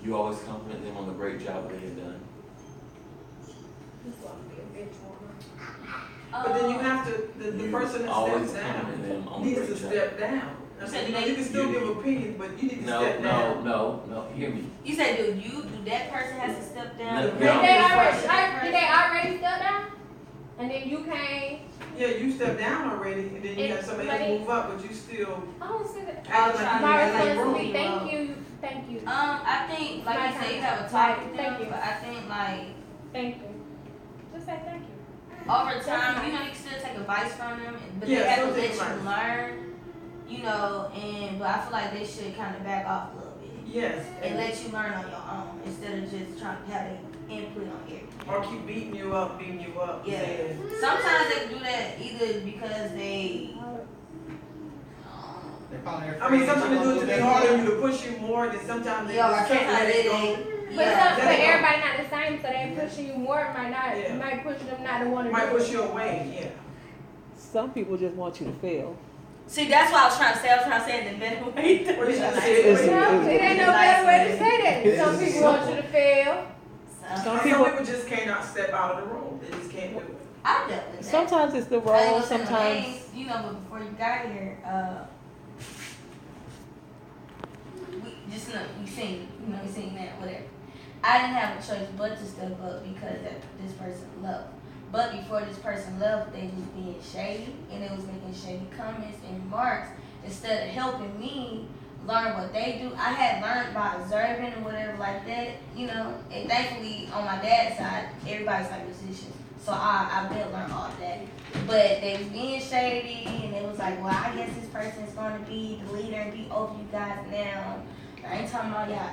you always compliment them on the great job they have done. This one be a bitch woman. But then you have to, the You person that always steps compliment them down on the needs to great job. step down. I So mean, do you know, they- you can still you- give opinions, but you need to No, step down. no, hear me. You said, do that person has to step down? No, Did no. they already step down? And then you came, Yeah, you step down already, and then you And have somebody somebody- else move up, but you still I don't see that. acting like My you're in the lead role. responsibility, thank you. I think, like you said, you have a talk with Thank them, you. but I think like, Thank you. Just say thank you. over time, you know, you can still take advice from them, but they Yeah, have to still let take you advice. learn, you know, but I feel like they should kind of back off a little bit yes, and let you learn on your own instead of just trying to have an input on everything. or keep beating you up, Yeah. saying, Sometimes they do that either because they, They're probably I mean, sometimes they do it to be hard on you. you to push you more, then sometimes they yeah, or just can't let sometimes it go. But yeah. but everybody not the same, so they pushing you more, it might not, Yeah. might push them not to want to Might do push it. you away, yeah. Some people just want you to fail. See, that's what I was trying to say. I was trying to say it in a better way. What did you Nice say? way. It's- No, it ain't no better way to say that. Some people want you to fail. Some Some people, people just cannot step out of the role, they just can't do it. I dealt with that. sometimes it's the I ain't role, gonna say no sometimes. names, you know, but before you got here, we just know you seen that, whatever. I didn't have a choice but to step up because this person left. But before this person left, they was being shady and they was making shady comments and remarks instead of helping me learn what they do. I had learned by observing and whatever like that, you know. And thankfully, on my dad's side, everybody's like musicians, so I did learn all of that. But they was being shady, and it was like, well, I guess this person is going to be the leader and be over you guys now. I ain't talking about y'all.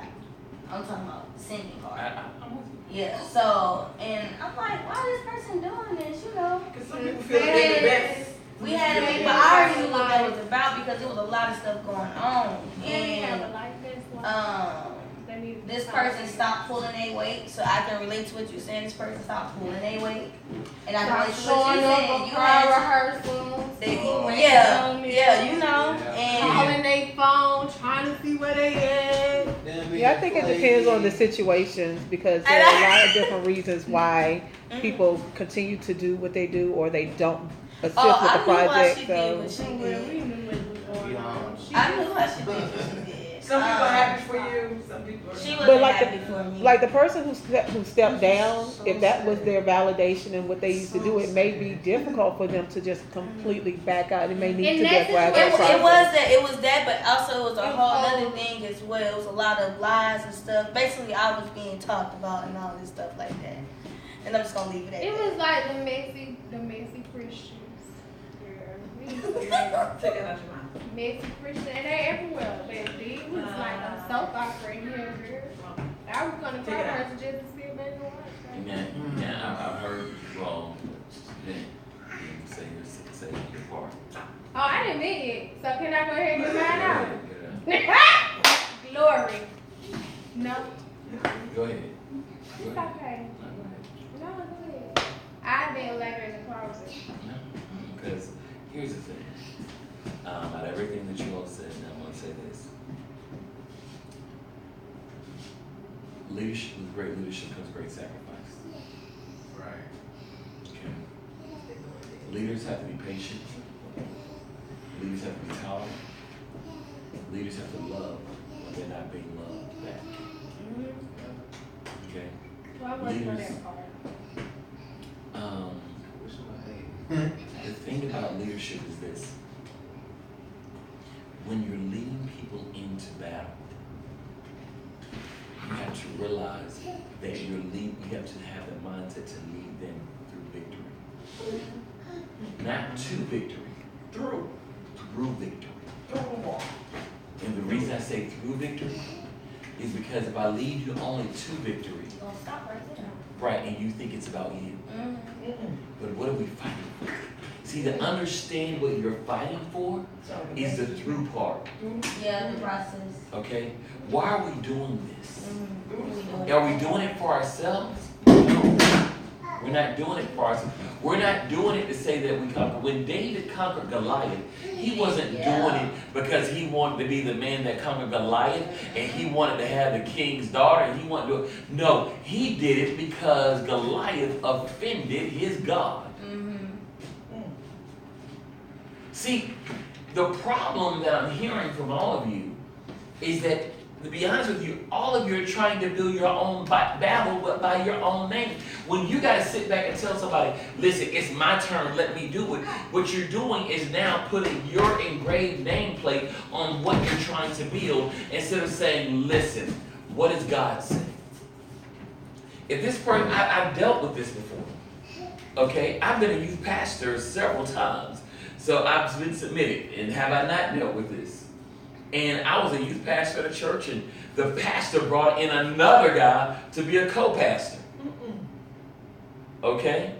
I'm talking about the singing part. I'm with you. Yeah. So, and I'm like, why is this person doing this? You know. Cause some people feel like they're the best. We had to make, but I already knew what that was about because there was a lot of stuff going on, and this person stopped pulling their weight, so I can relate to what you're saying. This person stopped pulling their weight, and I can relate to what Showing you're up saying. for You choir had rehearsals. yeah, you know, and Calling their phone, trying to see where they at. Yeah, I think it depends on the situations because there are a lot of different reasons why people continue to do what they do or they don't assist with the I knew why project. she So did what she Well, did. we knew what was going on. I knew why she did what she did. Some people are happy for you, some people are She not. wasn't But like happy for me. like the person who stepped down, if that was their validation and what they used to do, it may be difficult for them to just completely back out. It may need In to be that a gradual situation- process. It was that, but also it was a It was whole all- other thing as well. It was a lot of lies and stuff. Basically, I was being talked about and all this stuff like that. And I'm just gonna leave it at It that. was like the messy Christians. We used to like Take that out your mouth. messy Christians, and they everywhere, baby. It was like a soap opera in here, girl. I was gonna call Take it her out. to just sit back and watch. Yeah, I've heard wrong. Then you say your part. Oh, I didn't mean it. So can I go ahead and get mine out? Yeah. Glory. No, Go ahead. it's okay. No, go ahead. I didn't let her in the closet. No, because here's the thing. Out of everything that you all said, and I'm going to say this. Leadership, with great leadership comes great sacrifice. Right. Okay. Leaders have to be patient. leaders have to be tolerant. Leaders have to love when they're not being loved back. Okay? Well, I wasn't for Leaders- that part. The thing about leadership is this. When you're leading people into battle, you have to realize that you have to have the mindset to lead them through victory. Not to victory, through victory. And the reason I say through victory is because if I lead you only to victory, Gonna stop right there. right, and you think it's about you, Mm-hmm. but what are we fighting for? See, to understand what you're fighting for is the through part, Yeah, the process. okay? Why are we doing this? Mm-hmm. Are we doing it for ourselves? No. We're not doing it for ourselves. We're not doing it to say that we conquer. When David conquered Goliath, he wasn't doing it because he wanted to be the man that conquered Goliath and he wanted to have the king's daughter and he wanted to do it. No, he did it because Goliath offended his God. See, the problem that I'm hearing from all of you is that, to be honest with you, all of you are trying to build your own battle but by your own name. When you got to sit back and tell somebody, listen, it's my turn, let me do it. What you're doing is now putting your engraved nameplate on what you're trying to build instead of saying, listen, what does God say? If this person, I've dealt with this before, okay? I've been a youth pastor several times. So I've been submitted, and have I not dealt with this? And I was a youth pastor at a church, and the pastor brought in another guy to be a co-pastor. Okay?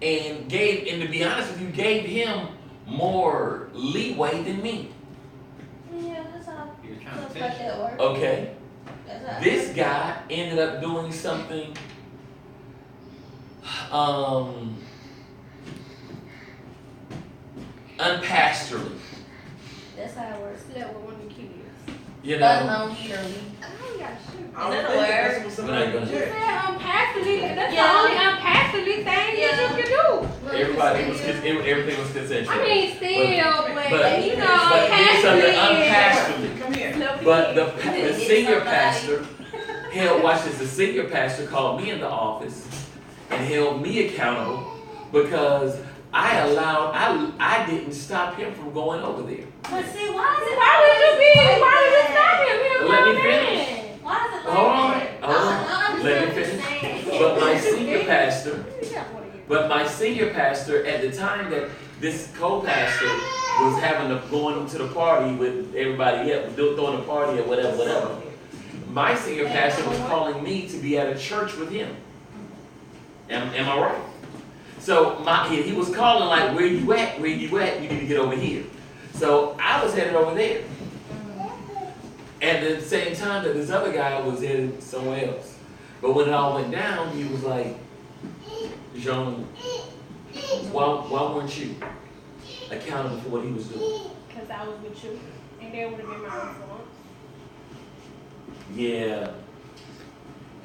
And to be honest with you, gave him more leeway than me. Yeah, that's how. You're trying Stuff to like teach. that work. Okay? That's how. This guy ended up doing something unpastorally. That's how it works. Slept with one of the kids. You know? Unknowingly. Oh, yeah, shoot. I Is that don't a think word? that's what We're somebody not gonna- You rejects. said unpastorally. That's Yeah. the only unpastorly thing Yeah. that you can do. Everything was consensual. I mean, still, but, but- you know, but here's something pastorally. unpastorally. Come here. But the Hit senior somebody. pastor watch this, the senior pastor called me in the office and held me accountable because I didn't stop him from going over there. But see, why is it? Why would you stop him? He a Let me grown finish. man. Why is it like Hold on, that? hold on. I understand Let me what you're finish. saying. But my senior pastor, You got one of you. But my senior pastor, at the time that this co-pastor was going to the party with everybody else, throwing a party or whatever, my senior pastor was calling me to be at a church with him. Am I right? So he was calling like, where you at? Where you at? You need to get over here. So I was headed over there. And at the same time that this other guy was headed somewhere else. But when it all went down, he was like, Jean, why weren't you accountable for what he was doing? Because I was with you, and that would have been my response. Yeah.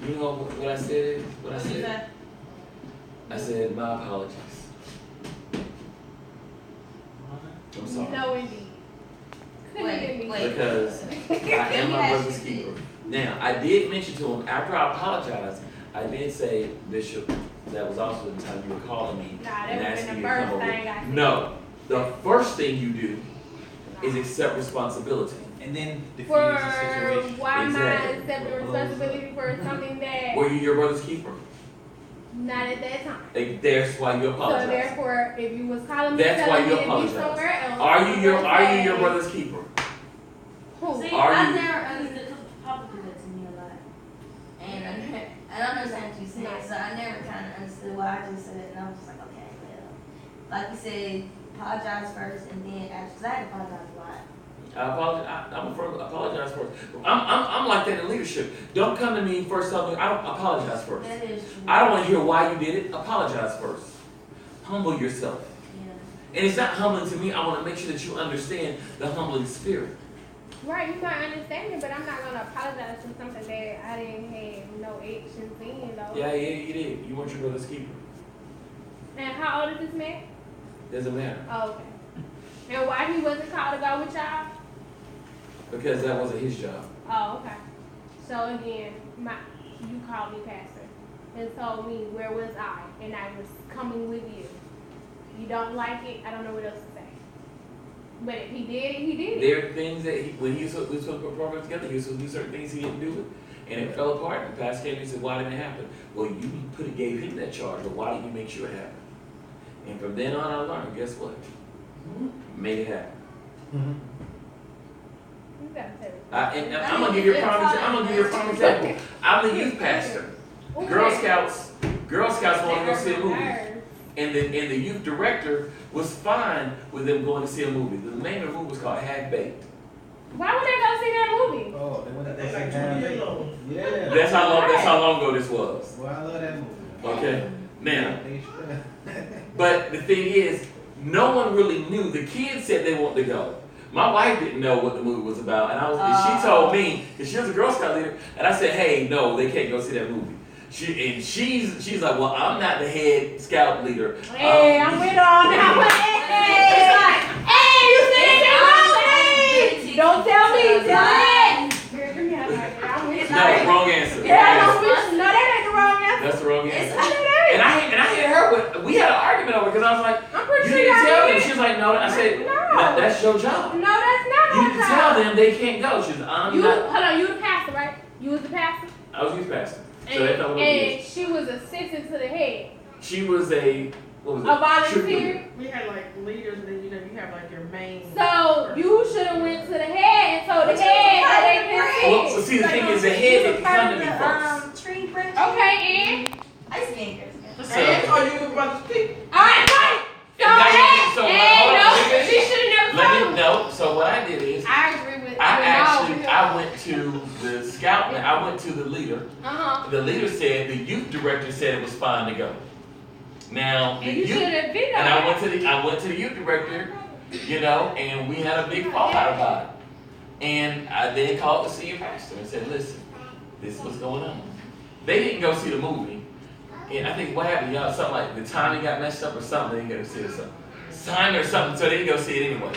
You know what I said? What I What you said? say? I said, my apologies. I'm sorry. No, indeed. Couldn't have been me. Wait. Because I am my brother's keeper. Now, I did mention to him, after I apologized, I did say, Bishop, that was also the time you were calling me Nah, that and would have asking been me the to come first over. thing I said. No. The first thing you do is accept responsibility. And then diffuse For the situation. why am I Exactly. accepting responsibility for something that Were you your brother's keeper? not at that time? That's why you So apologize. therefore, if you was calling me, That's why telling you me to be apologize. somewhere else, Are you your okay. brother's keeper? Who? See, Are I you- never understood because Papa did that to me a lot. And I understand what you said, so I never kind of understood why I just said it, and I was just like, okay, well. Like you said, apologize first and then after, because I had to apologize a lot. I apologize. I'm a firm apologize first. I'm like that in leadership. Don't come to me first. Tell me I don't apologize first. That is true. I don't want to hear why you did it. Apologize first. Humble yourself. Yeah. And it's not humbling to me. I want to make sure that you understand the humbling spirit. Right, you might understand it, but I'm not gonna apologize for something that I didn't have no actions in though. Yeah, you did. You weren't your brother's keeper. And how old is this man? Doesn't matter. Oh, okay. And why he wasn't called to go with y'all? Because that wasn't his job. Oh, okay. So again, you called me pastor and told me where was I, and I was coming with you. You don't like it, I don't know what else to say. But if he did it, he did it. There are things that when he was supposed to put programs together, he was supposed to do certain things he didn't do it, and it fell apart. And the pastor came and said, "Why didn't it happen?" Well, you gave him that charge, but why didn't you make sure it happened? And from then on, I learned. Guess what? Made it happen. You gotta say it. And I'm gonna give you a prime example. I'm the youth pastor. Girl Scouts want to go see a movie, and the youth director was fine with them going to see a movie. The name of the movie was called Half Baked. Why would they go see that movie? Oh, they went to They go like see 20 Half years Baked. old. Yeah. That's how long ago this was. Well, I love that movie. Okay, now, They should. but the thing is, no one really knew. The kids said they wanted to go. My wife didn't know what the movie was about, and she told me, because she was a Girl Scout leader, and I said, "Hey, no, they can't go see that movie." She's like, "Well, I'm not the head scout leader." Hey, I'm with her on that one. Hey, you said it wrong. Hey, don't tell me. Tell me. No, wrong answer. Yeah, I'm with you. No, that ain't the wrong answer. That's the wrong answer. I know that. And I hit her with, we had an argument over it because I was like, I'm pretty "You sure didn't y'all tell did. them." She was like, "No." I said, No. "That's your job. No, that's not You my didn't job. tell them they can't go." She was, "I'm You, not." hold on, you the pastor, right? You was the pastor? I was youth pastor. So they know what it And is. she was assistant to the head. She was what was it? A volunteer. We had like leaders, and then you have like your main. So you should have went to the head and told the head that they Well, can see, the thing is, the head didn't come to me first. Tree branch. Okay, and? Ice skating. So, And are you about to speak? Alright, right. So, hold on, let me she should have never told me. no. So what I did is, I agree with I went to the scout. I went to the leader. Uh-huh. The leader said the youth director said it was fine to go. Now the And you youth, should have been and I went to the youth director, and we had a big fallout about it. And I then called the senior pastor and said, "Listen, this is what's going on." They didn't go see the movie, and I think what happened, y'all, something like the timing got messed up or something. They didn't go see it, time or something, so they didn't go see it anyway.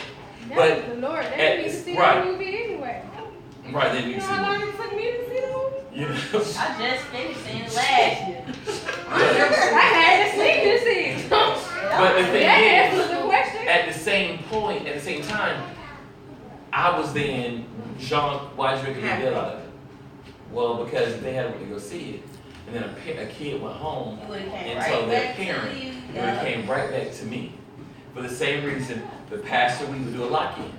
That But was the Lord. They need to see right. that movie anyway. Right, they You didn't know see how the long movie. it took me to see the movie? You know? I just finished seeing it last year. I had to sleep to see it. But the thing That is, answers the question. at the same time, I was then, Jean, why'd you make a big deal out of it? Well, because they had to go see it, and then a kid went home It would've came and right told their back to parent, you. and it came right back to me. For the same reason, the pastor, we would do a lock-in.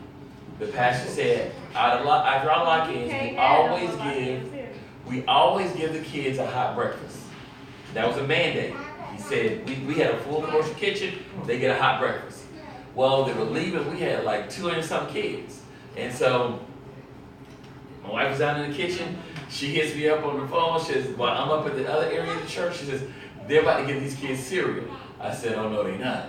The pastor said, after our lock-ins, we always give the kids a hot breakfast. That was a mandate. He said, we had a full commercial kitchen, they get a hot breakfast. Well, they were leaving, we had like 200-some kids. And so, my wife was down in the kitchen, she hits me up on the phone, she says, well, I'm up at the other area of the church, she says, they're about to give these kids cereal. I said, oh no, they're not.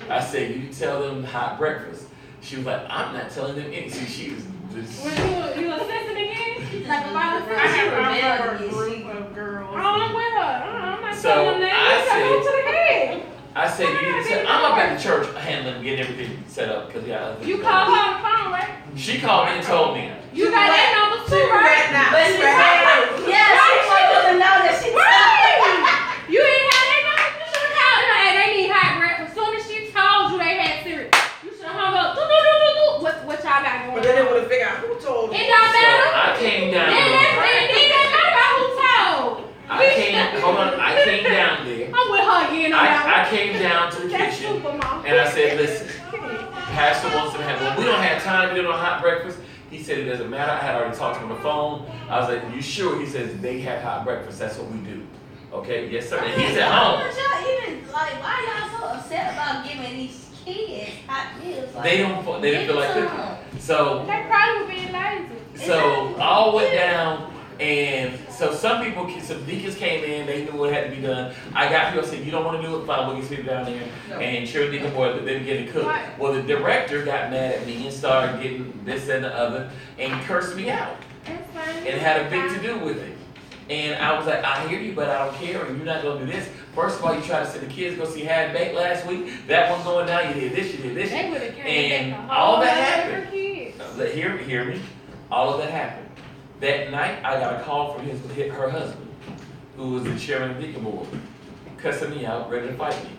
I said, you tell them hot breakfast. She was like, I'm not telling them anything. She was just... You assistant again? Like a volunteer? I remember a group of girls. Oh, I'm with her. I'm not So, telling them that. I You to the head. I said, you need to tell, I'm up at the church handling, getting everything set up, because You called her on the phone, right? She called me and told me. You got that number too, right? But she said, yeah, she wanted to know that she Right. You didn't have that number. You should have called her. Hey, they need hot breakfast. As soon as she told you they had cereal, you should have hung up. What y'all got going on? But then they would have figured out who told It you. don't So matter. I came down Then there. that's about who told. I came down there. I'm with her again on that I came down to the one. That's kitchen super, Mom. and I said, listen, Pastor wants to have, well, we don't have time to do no hot breakfast. He said, it doesn't matter. I had already talked to him on the phone. I was like, you sure? He says, they have hot breakfast. That's what we do. Okay, yes, sir. And he's at home. Why y'all even, like, why y'all so upset about giving these kids hot meals? Like, They didn't feel like cooking. So They probably were being lazy. So all went down, and so some deacons came in, they knew what had to be done. I got people said, you don't want to do it, fine, we'll get people down there. And sure, deacon boy, they began to cook. Right. Well, the director got mad at me and started getting this and the other, and cursed me out, That's fine. and had a big to do with it. And I was like, I hear you, but I don't care, and you're not gonna do this. First of all, you tried to send the kids go see Half Baked last week. That one going down, you did this, you did this. They would have came And back a all whole that lot happened. different kids. Hear me. All of that happened. That night, I got a call from her husband, who was the chairman of the deacon board, cussing me out, ready to fight me.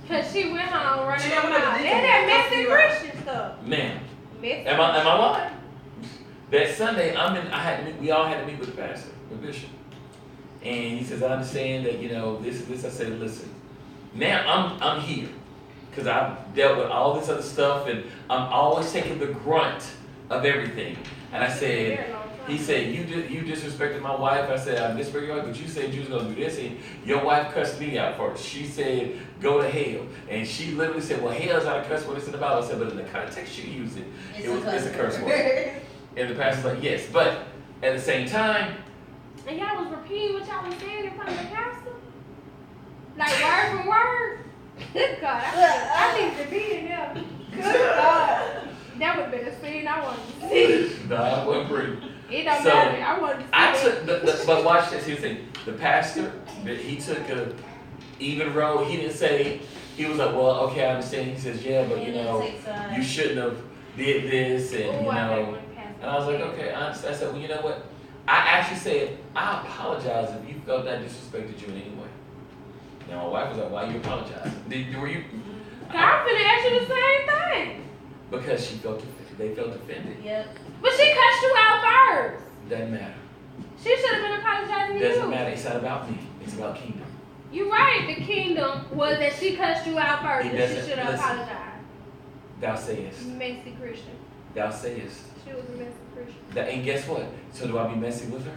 Cause she went home running She her went to mouth. the They're that messy Christian stuff. Man, Messy. am I lying? That Sunday, we all had to meet with the pastor, the bishop. And he says, I understand that, this. I said, listen, now I'm here. Because I've dealt with all this other stuff and I'm always taking the grunt of everything. And I said, he said, you disrespected my wife. I said, I disrespected your wife, but you said you was going to do this. And your wife cussed me out first. She said, go to hell. And she literally said, well, hell is not a curse word. It's in the Bible. I said, but in the context you use it, it's a curse word. And the pastor's like, yes. But at the same time, And y'all was repeating what y'all was saying in front of the pastor? Like word for word? Good God, I need to be in there. Good God. That would have been a scene I wanted to see. no, I wasn't pretty. It don't So, matter. I wanted to see I it. took but watch this. Here's the thing. The pastor, he took a even road. He didn't say, he was like, well, okay, I understand. He says, yeah, but you shouldn't have did this and Ooh, I hate when pastors and I was like, do that. okay, I said, well, you know what? I actually said, I apologize if you felt that disrespected you in any way. Now my wife was like, why you apologizing? Were you? I'm finna ask you the same thing. Because they felt offended. Yep. But she cussed you out first. Doesn't matter. She should have been apologizing to Doesn't you. matter. It's not about me. It's about kingdom. You're right. The kingdom was that she cussed you out first, It and she doesn't- should have listen. apologized. Thou sayest. Messy Christian. Thou sayest. She was a messy Christian. And guess what? So do I be messy with her?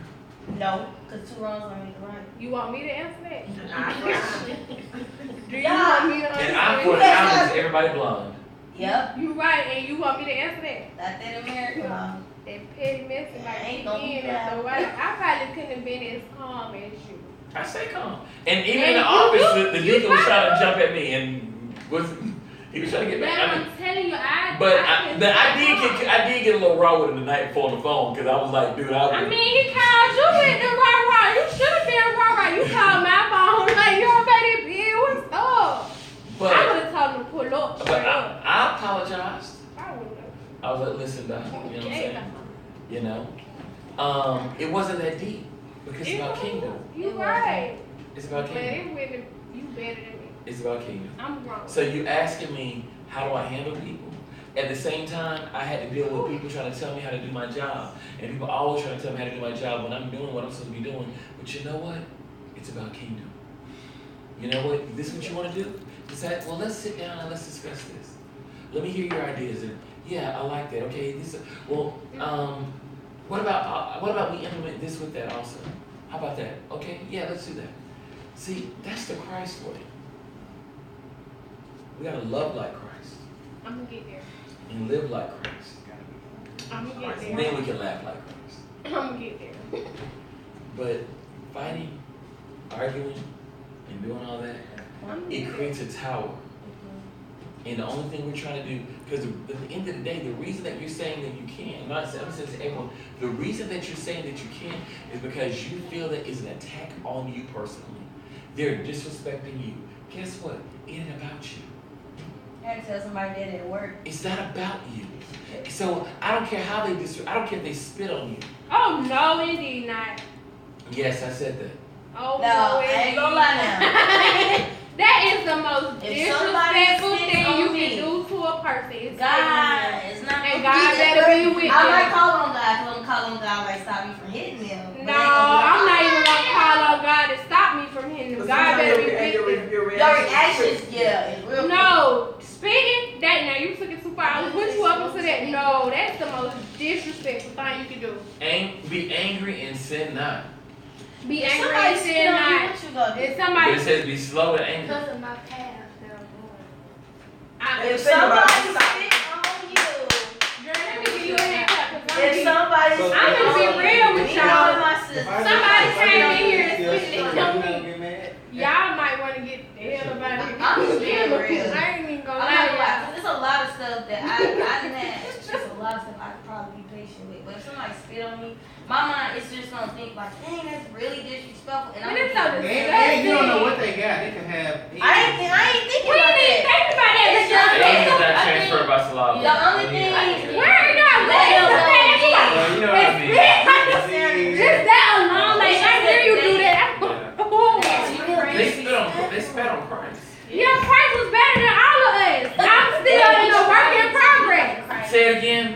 No, because 2 wrongs don't make a right. You want me to answer that? Do you Yeah. want me to answer And I put that? out is everybody blonde. Yep. You right, and you want me to answer that? Not that American law. That petty messy like Ain't kick gonna be in after a while. I probably couldn't have been as calm as you. I say calm. And even And in the you office, do- the you deacon was trying to probably- jump at me and he was trying to get back. Man, I mean, I'm telling you, I did get a little raw with him the night before on the phone because I was like, dude, I mean, he called you with the rah-rah. You should have been rah-rah. You called my phone like, yo, baby, Bill, what's up? I but would have told him to pull up. but straight up. I apologized. I would have. I was like, listen, Doc, you know what I'm saying? You know, it wasn't that deep because it's about kingdom. You right. It's about Man, kingdom. it wouldn't. You better than me. It's about kingdom. I'm wrong. So you asking me how do I handle people? At the same time, I had to deal with people trying to tell me how to do my job, and people always trying to tell me how to do my job when I'm doing what I'm supposed to be doing. But you know what? It's about kingdom. You know what? This is what you want to do? Decide. Well, let's sit down and let's discuss this. Let me hear your ideas. And yeah, I like that. Okay, this. Well, what about we implement this with that also? How about that? Okay, yeah, let's do that. See, that's the Christ way. We gotta love like Christ I'm gonna get there. and live like Christ. I'm gonna get And there. then we can laugh like Christ. I'm gonna get there. But fighting, arguing, and doing all that, it creates a tower. And the only thing we're trying to do, because at the end of the day, the reason that you're saying that you can, I'm not saying to everyone, the reason that you're saying that you can is because you feel that it's an attack on you personally. They're disrespecting you. Guess what? It ain't about you. I had to tell somebody that at work. It's not about you. So I don't care how they I don't care if they spit on you. Oh no, indeed not. Yes, I said that. Oh No, no, I ain't indeed gonna lie not. That is the most If somebody disrespectful spits thing on you me, can do to a person. It's God, it's not. And gonna God be that better be way. with I them. might call on God, because I'm calling on God like stop me from hitting them. But No, it ain't gonna be I'm not like, even gonna call on God to stop me from hitting them. God better be with them. Your Your reactions, yeah, it's real. No, spitting, that now you took it too far. I was with you up into that. No, that's the most disrespectful thing you can do. Be angry and sin not. Be If angry somebody and spit sin on you, not. what you gonna do? If But somebody, it says be slow to anger. because of my past, If somebody spit on you, girl, let me give you a hand clap, 'cause if somebody So- spit I'm gonna on be you, real with me y'all. and my sister. Somebody came in here and Still spit it strong, on you me. don't get mad? Y'all might want to get the hell about it. I'm just being real. I ain't even gonna I'm lie not to gonna lie, y'all. 'cause there's a lot of stuff that I didn't have. Just a lot of stuff stuff I could probably be patient with. But if somebody spit on me, my mind is just gonna think like, dang, that's really disrespectful. And I'm But it's so gonna be- And you don't know what they got. They could have. I ain't thinking We about didn't even that. think about that. It's just The age is not I transferred by saliva. The only thing Where are y'all They don't know going? me. Well, you know what I mean. Just that alone, like I hear you do that. They spit on Christ. Your Christ was better than all of us. I'm still in a work in progress. Say it again.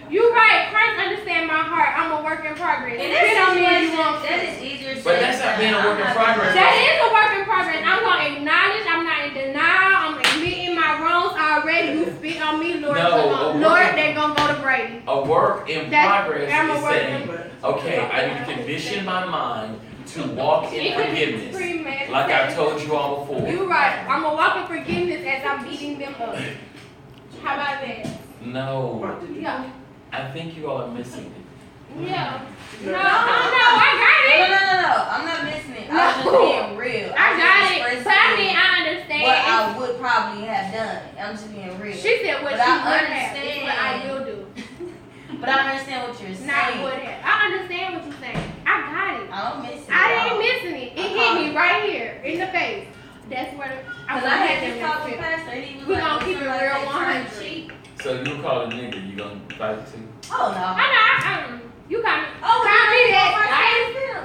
You right. Christ understand my heart. I'm a work in progress. In Spit on me if you situation, want to. that is easier said But that's than not being a done. work in I'm not progress. gonna- That is a work in progress. I'm gonna acknowledge. I'm not in denial. I'm admitting my wrongs already. You spit on me, Lord. No, come a on. work Lord, in- they gonna go to Brady. A work in That's- progress I'm a is work in- saying, okay, I need to condition my mind to walk in forgiveness. Like I told you all before. You right. I'm gonna walk in forgiveness as I'm beating them up. How about that? No, Yeah. I think you all are missing it. Yeah. No, I got it. No. I'm not missing it. I'm just being real. I I'm got just it. But expressing I mean, I understand. what I would probably have done. I'm just being real. She said what But she I would have. It's understand. what I will do. But I understand what you're saying. Not would have. I understand what you're saying. I got it. I don't miss it. I ain't missing it. It hit me right here in the face. That's where I'm Cause gonna I have had them this talk with next Pastor, and he was We like, gonna when keep it somebody real say 100. turn cheek. So you call a nigga, you gonna fight too? Oh no. I know. You got me. Oh, Call me that.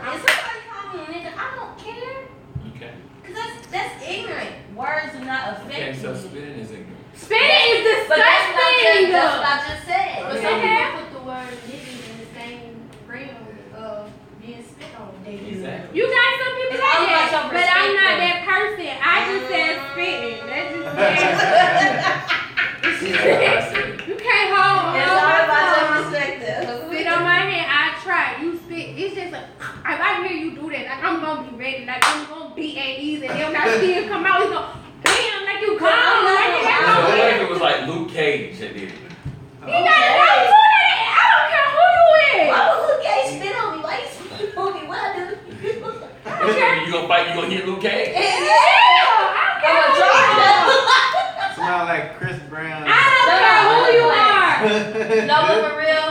If somebody call me a nigga, I don't care. Okay. Cause that's ignorant. Words do not affect Okay, so me. spitting is ignorant. Spitting is But that's disgusting. what I just said. But But some people put the word niggas in the same realm of being spit on. Exactly. You got some people It's like all about that, your but I'm not perspective. that person. I just said spitting. That's just you can't hold It's on all my about your tongue. perspective. Spit on my hand. I try. You spit. It's just like if I hear you do that, like I'm gonna be ready. Like I'm gonna beat at ease, and then when I see it come out, it's gonna bam, like you come. I'm not Like you gonna got So no what fear. if it was like Luke Cage that did it? You gotta know you do that. I don't care who you is. Why would Luke Cage spit on me? Why you spit on me? What I do? You gonna fight? You gonna hit Luke Cage? Yeah, I I'm a don't care who you are. Smell like Chris Brown. I don't care who you are. No, but for real,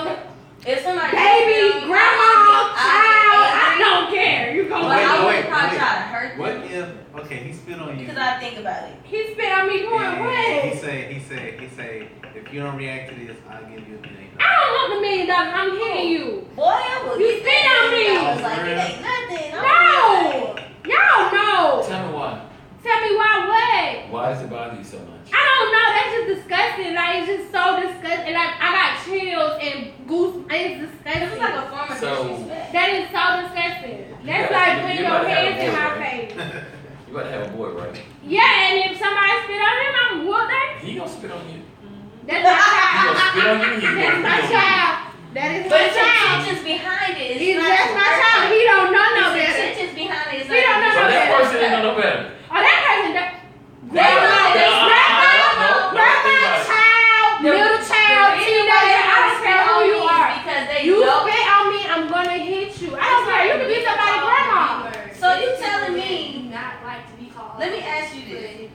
if somebody Baby, grandma, child, I I don't care. You But go Wait, I would wait, probably wait. try to hurt What them if? Okay, he spit on you. because I think about it. He spit on me doing He what? say, if you don't react to this, I'll give you $1 million. I don't want the $1 million. I'm hitting you. Boy, I will You get spit that on me. I was like, it ain't nothing. No. Y'all know. Tell me why. Tell me why what? Why does it bother you so much? I don't know. That's just disgusting. Like it's just so disgusting. Like I got chills and goose. It's disgusting. It's like a form of So- disrespect. That is so disgusting. That's gotta- like you putting gotta your have hands a in my boy, right? face. You about to have a boy, right? Yeah, and if somebody spit on him, I'm whooping. He gonna spit on you. That's my He child. gonna spit on you. He That's gonna my spit on you. child. That is But my it's child. intentions behind it. It's He's not just your my person. child. He don't know no It's better. intentions behind it. It's He don't know So no that better. person ain't know no better. Oh, that person. They know this. Grandma, child, middle child, teenager. I don't care who you are. Because they You know. spit on me, I'm gonna hit you. I don't care. You can be somebody's grandma. So you telling me? Not like to be called. Let me ask you this.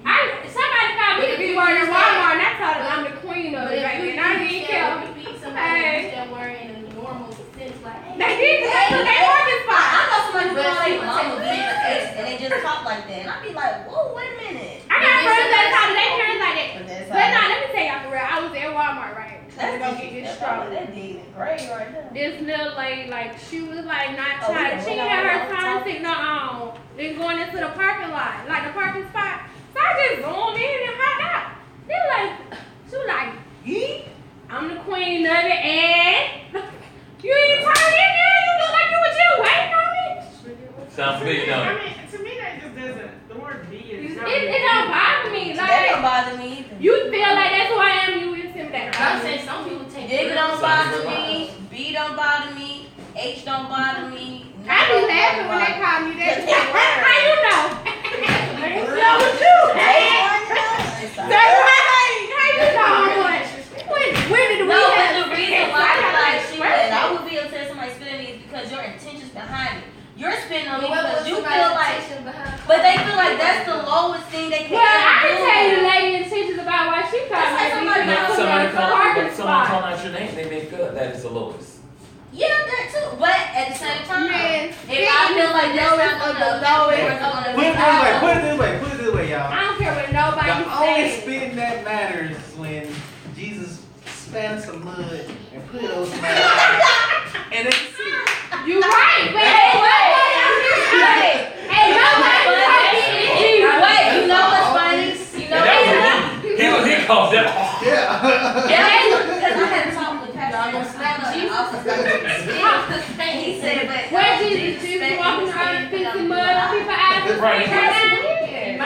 Somebody called me the B word in Walmart, and I told them I'm the queen of it, baby, and I didn't care. Repeat somebody use that word in a normal sense, like, hey, They did because that's what they working I for. know somebody who But call she their would mama take being offense. ex and they just talk like that. And I be like, whoa, wait a minute. I got friends that talk to their parents like that. But that's But nah, let me tell y'all for real. I was at Walmart, right? That's Go get this straw. That digging it great right there. This little lady, like, she was like not Oh, trying. yeah, She when had I her was time talking. signal on. Then going into the parking lot, like the parking spot. So I just zoomed in and hopped out. They like, she was like, yeet, I'm the queen of it, and you ain't turned in there. You look like you was just waiting on me. Sound big, I don't it? mean, to me that just doesn't. The word "be" is not. It don't bother me. That don't Like bother me either. you feel like that's who I am. You intimidate. I'm saying some people take Digger don't Some bother people me. B don't bother me. H don't bother me. I be laughing when they call me that. Cause they word. How you know? So with you. How you know? When did we No, but have the reason why like she and I would be able to tell somebody spitting me is because your intentions behind it. You're spitting on me because you feel like, but they feel like that's the lowest thing they can Well, I ever can do. tell you the lady intentions about why she called That's like me. somebody No, somebody called, but someone that is the lowest. Yeah, that too. But at the same time, Man, if I feel like that's not of enough, the lowest. Put it this way, y'all. I don't care what nobody The only says. spitting that matters is when Jesus spat some mud and put it on somebody's face. And they see. You right, but hey, Wait, you know what's funny? You know And that was he called that. Yeah. Because I had talked with Pastor and also he said, but where Jesus walking around fixing mud on people's eyes? Right.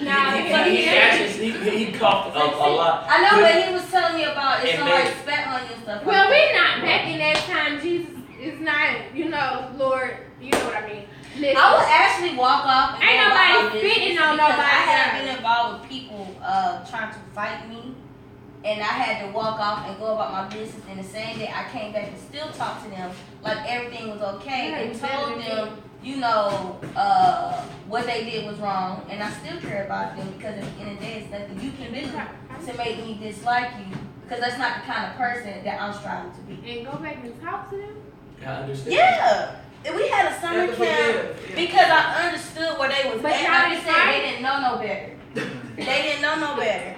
Nah, He coughed a lot. I know, but he was telling me about if And somebody they- spat on you and stuff. well, like we not back in that time. Jesus is not, Lord, you know what I mean. Listen. I would actually walk off. And Ain't go about nobody my business spitting on because nobody. I have been involved with people trying to fight me, and I had to walk off and go about my business. And the same day, I came back and still talked to them like everything was okay, Yeah, and you told better them, what they did was wrong, and I still care about them because at the end of the day, it's nothing you can do to make me dislike you because that's not the kind of person that I'm striving to be. And go back and talk to them. I understand. Yeah. We had a summer camp because I understood where they was But at. y'all Like you didn't said, fight? they didn't know no better. They didn't know no better.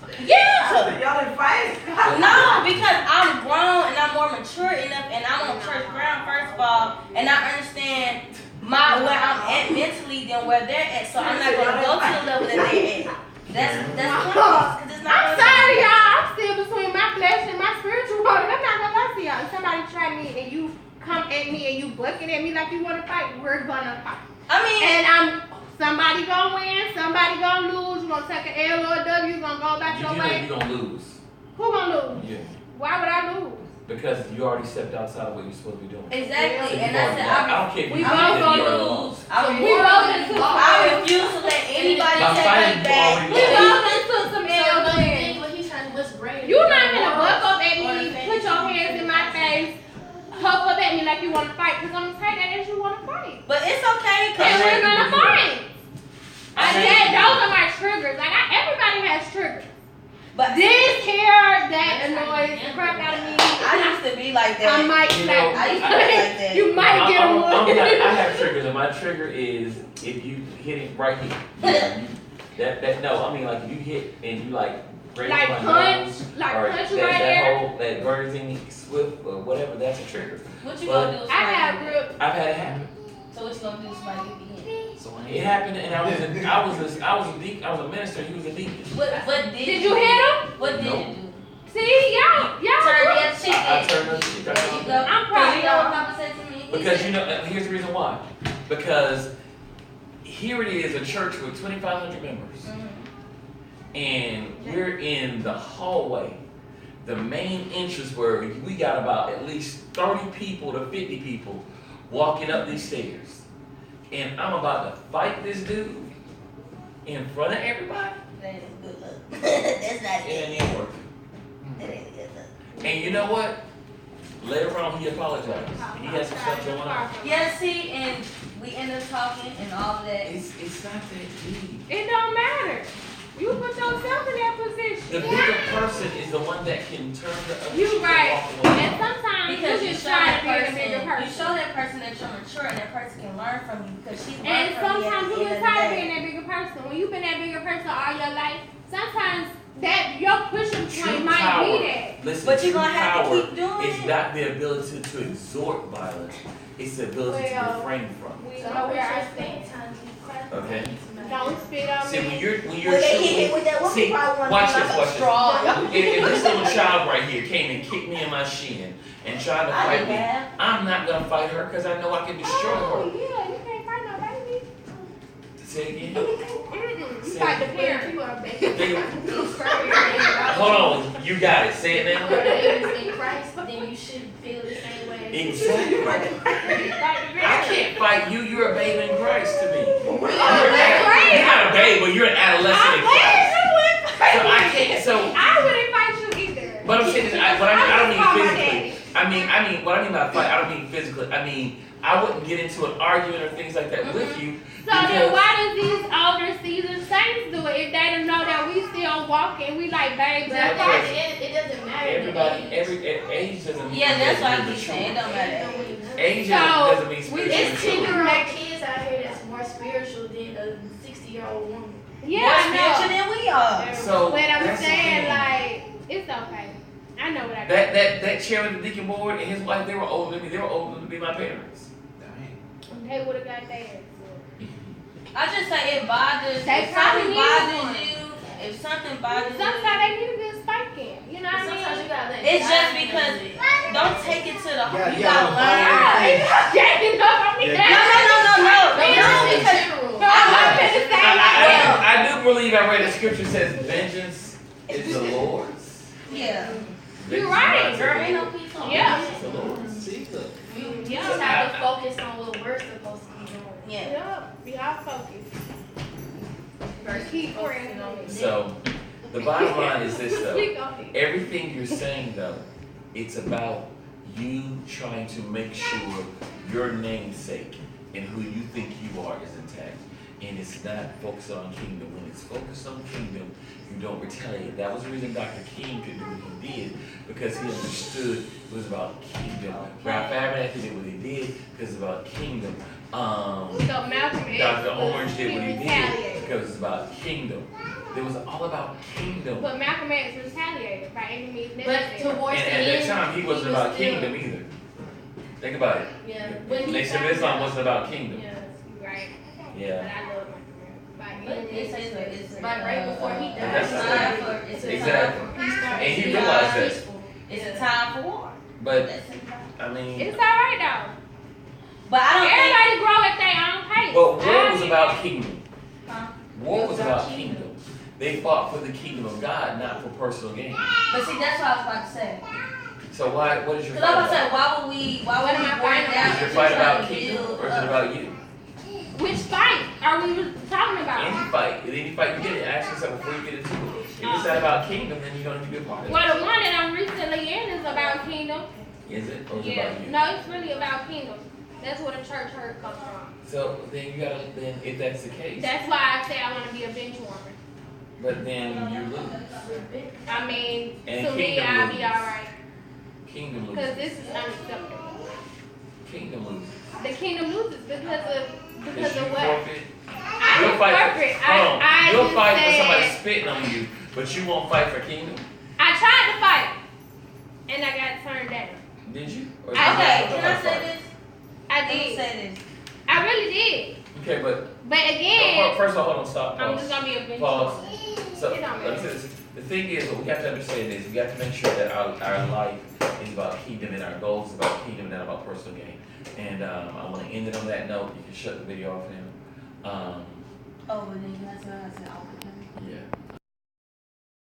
So Yeah. y'all didn't fight? No, because I'm grown and I'm more mature enough and I'm on church ground first of all, and I understand where I'm at mentally than where they're at. So I'm not gonna go to the level that they're at. That's pointless because it's not. I'm sorry, y'all. I'm still between my flesh and my spiritual world. I'm not gonna lie to y'all. If somebody try me and you come at me and you bucking at me like you want to fight, we're gonna fight. I mean, And somebody gonna win, somebody gonna lose. You gonna take an L or a W. You gonna go about your You know way. you're gonna lose. Who gonna lose? Yeah. Why would I lose? Because you already stepped outside of what you're supposed to be doing. exactly, So and you that's already it. lost. I don't care if We you both win, you gonna already lose. lost. We both into I refuse to let anybody By take fighting, me you back. already We lost. both into some L wins. What he's trying to what's great. You not gonna buck up at me, put your hands in my face, huff up at me like you wanna fight, cause I'm gonna take that as you wanna fight. But it's okay, And cause we're gonna fight. I said- Those are my triggers. Like everybody has triggers. but This here that annoys the crap out of me. I used to be like I that. might You slap know, I used to be like that. you might get a I one. have triggers, and my trigger is if you hit it right here. No, I mean like if you hit and you like break Like my punch, nose, like or punch you that, right that there. whole that Bernie Swift or whatever, that's a trigger. What you gonna do? If I somebody have get real. I've had it happen. So what you gonna do? If somebody get hit? So when It happened, and I was a minister. He was a deacon. What Did you hit him? What did Nope. you do? See, y'all. Turn the other cheek. I turned up. She There turned you up. go. I'm proud Cause of you know what y'all. Papa said to me. He Because said- you know, here's the reason why. Because here it is, a church with 2,500 members, and we're in the hallway, the main entrance where we got about at least 30 people to 50 people walking up these stairs, and I'm about to fight this dude in front of everybody. That ain't a good look. That's not It it. ain't even working. That ain't a good look. And you know what? Later on, he apologized. He had some stuff going on. Yeah, see, and we ended up talking and all of that. It's not that deep. It don't matter. You put yourself in that The position. bigger person is the one that can turn the other You cheek and right. walk away. And sometimes Because you you just show try that to be a person, bigger you person. show that person that you're mature and that person can learn from you because she's learned And from you sometimes at you the get end of tired of the being day. that bigger person. When you've been that bigger person all your life, sometimes that your pushing point might be that. Listen, But you're true gonna have to power keep doing is it. not the ability to exhort violence. It's the ability to Well, refrain from it. We So know where I spend stand. time to be Christ. Okay. Don't spit on See, me. when you're When they hit him with that whooping, see, probably want watch to this, be like watch a this. straw. If this little child right here came and kicked me in my shin and tried to I fight did me, that. I'm not gonna fight her because I know I can destroy Oh, her. yeah, you can't fight no baby. Say it again. Mm-mm. You fight the parent. You are baby. They- Hold on, you got it. Say it now. in Christ, then you should feel the same way. Exactly. Fight the I parent. can't fight you. You're a babe in Christ to me. You're Right. not a babe, but you're an adolescent in Christ. So I can't. So, I wouldn't fight you either. but I'm saying this. I don't mean physically. I mean, what I mean by fight, I don't mean physically. I mean, I wouldn't get into an argument or things like that with you. So then why does these older seasoned saints do it if they don't know that we still walking? We like, babe, But just at the end, it doesn't matter. Everybody, the age doesn't mean Yeah, that's why I you're keep saying it don't matter. Age So, doesn't mean age. spiritual It's maturity. 10-year-old kids out here that's more spiritual than a 60-year-old woman. yeah, More I spiritual know. than we are. So But I'm that's the saying, thing. like, it's okay. I know what I That got. that chairman of the deacon board and his wife, they were older than me. They were older than to be my parents. They would have got theirs. I just say it bothers. They If probably something need bothers one. you, if something bothers you, Sometimes they need a good spanking. You know what I Sometimes mean? you gotta let it's just God because handle it. don't take it to the Yeah, you yeah, gotta learn. yeah. Jacking up on me. Yeah. No, No, because in general. I'm finna say like, I do believe I read the scripture says vengeance is the Lord's. yeah. You're right, Girl, ain't no peace on Yeah. It's the Lord's. See, look. You Yeah. just have to focus on what we're supposed to be doing. Yeah. Yup, be all focused. Keep praying on it. So the bottom line is this though. Speak on it. Everything you're saying though, it's about you trying to make sure your namesake and who you think you are is intact. And it's not focused on kingdom. When it's focused on kingdom, you don't retaliate. That was the reason Dr. King could do what he did, because he understood it was about kingdom. Ralph Abernathy did what he did because it's about kingdom. So Malcolm X Dr. was- Orange did what he did retaliated. because it's about kingdom. It was all about kingdom. But Malcolm X retaliated by any means But necessary. towards And the at end, that time, he wasn't was about still- kingdom either. Think about it. Yeah. When he Nation of found Islam out- wasn't about kingdom. Yeah. Right. But Yeah. I love Malcolm X. By But any means it's necessary. Like right before he died. That's It's the time thing. for it's a Exactly. time He started And he seeing realized how that. peaceful. it's a time for war. But That's it. I mean, It's alright though. But I don't think Everybody grow at their own pace. but war I was mean, about kingdom. Huh? War was about kingdom. They fought for the kingdom of God, not for personal gain. But see that's what I was about to say. So why? What is your Because fight I was about to say, about? why would we break down Is your and fight try about to kingdom build or is it up? about you? Which fight are we talking about? Any fight, you get it. Ask yourself before you get into it. If it's not about kingdom, then you don't need to be a part of it. Well, the one that I'm recently in is about kingdom. Is it or is it Yeah. about you? No, it's really about kingdom. That's where the church hurt comes from. So then you gotta if that's the case, That's why I say I want to be a bench warmer. but then you lose. I mean, And to me, kingdom I'll be loses. alright. Kingdom Because loses. this is unacceptable. Kingdom loses. The kingdom loses because Because you of what? forfeit. I You'll didn't fight forfeit. for, hold on. I You'll just fight for somebody said, spitting on you, but you won't fight for kingdom. I tried to fight, and I got turned down. Did you? Or I- did you Okay, not can I fight? say this? I Let me did. say this. I really did. Okay, but But again, first of all, hold on, stop. I'm Pause. just gonna be a bench Pause. warmer. So It don't let me matter. say this. The thing is, what we have to understand is we have to make sure that our life is about kingdom and our goals is about kingdom and not about personal gain. And I want to end it on that note. You can shut the video off now. Oh, but then you have to say, Yeah.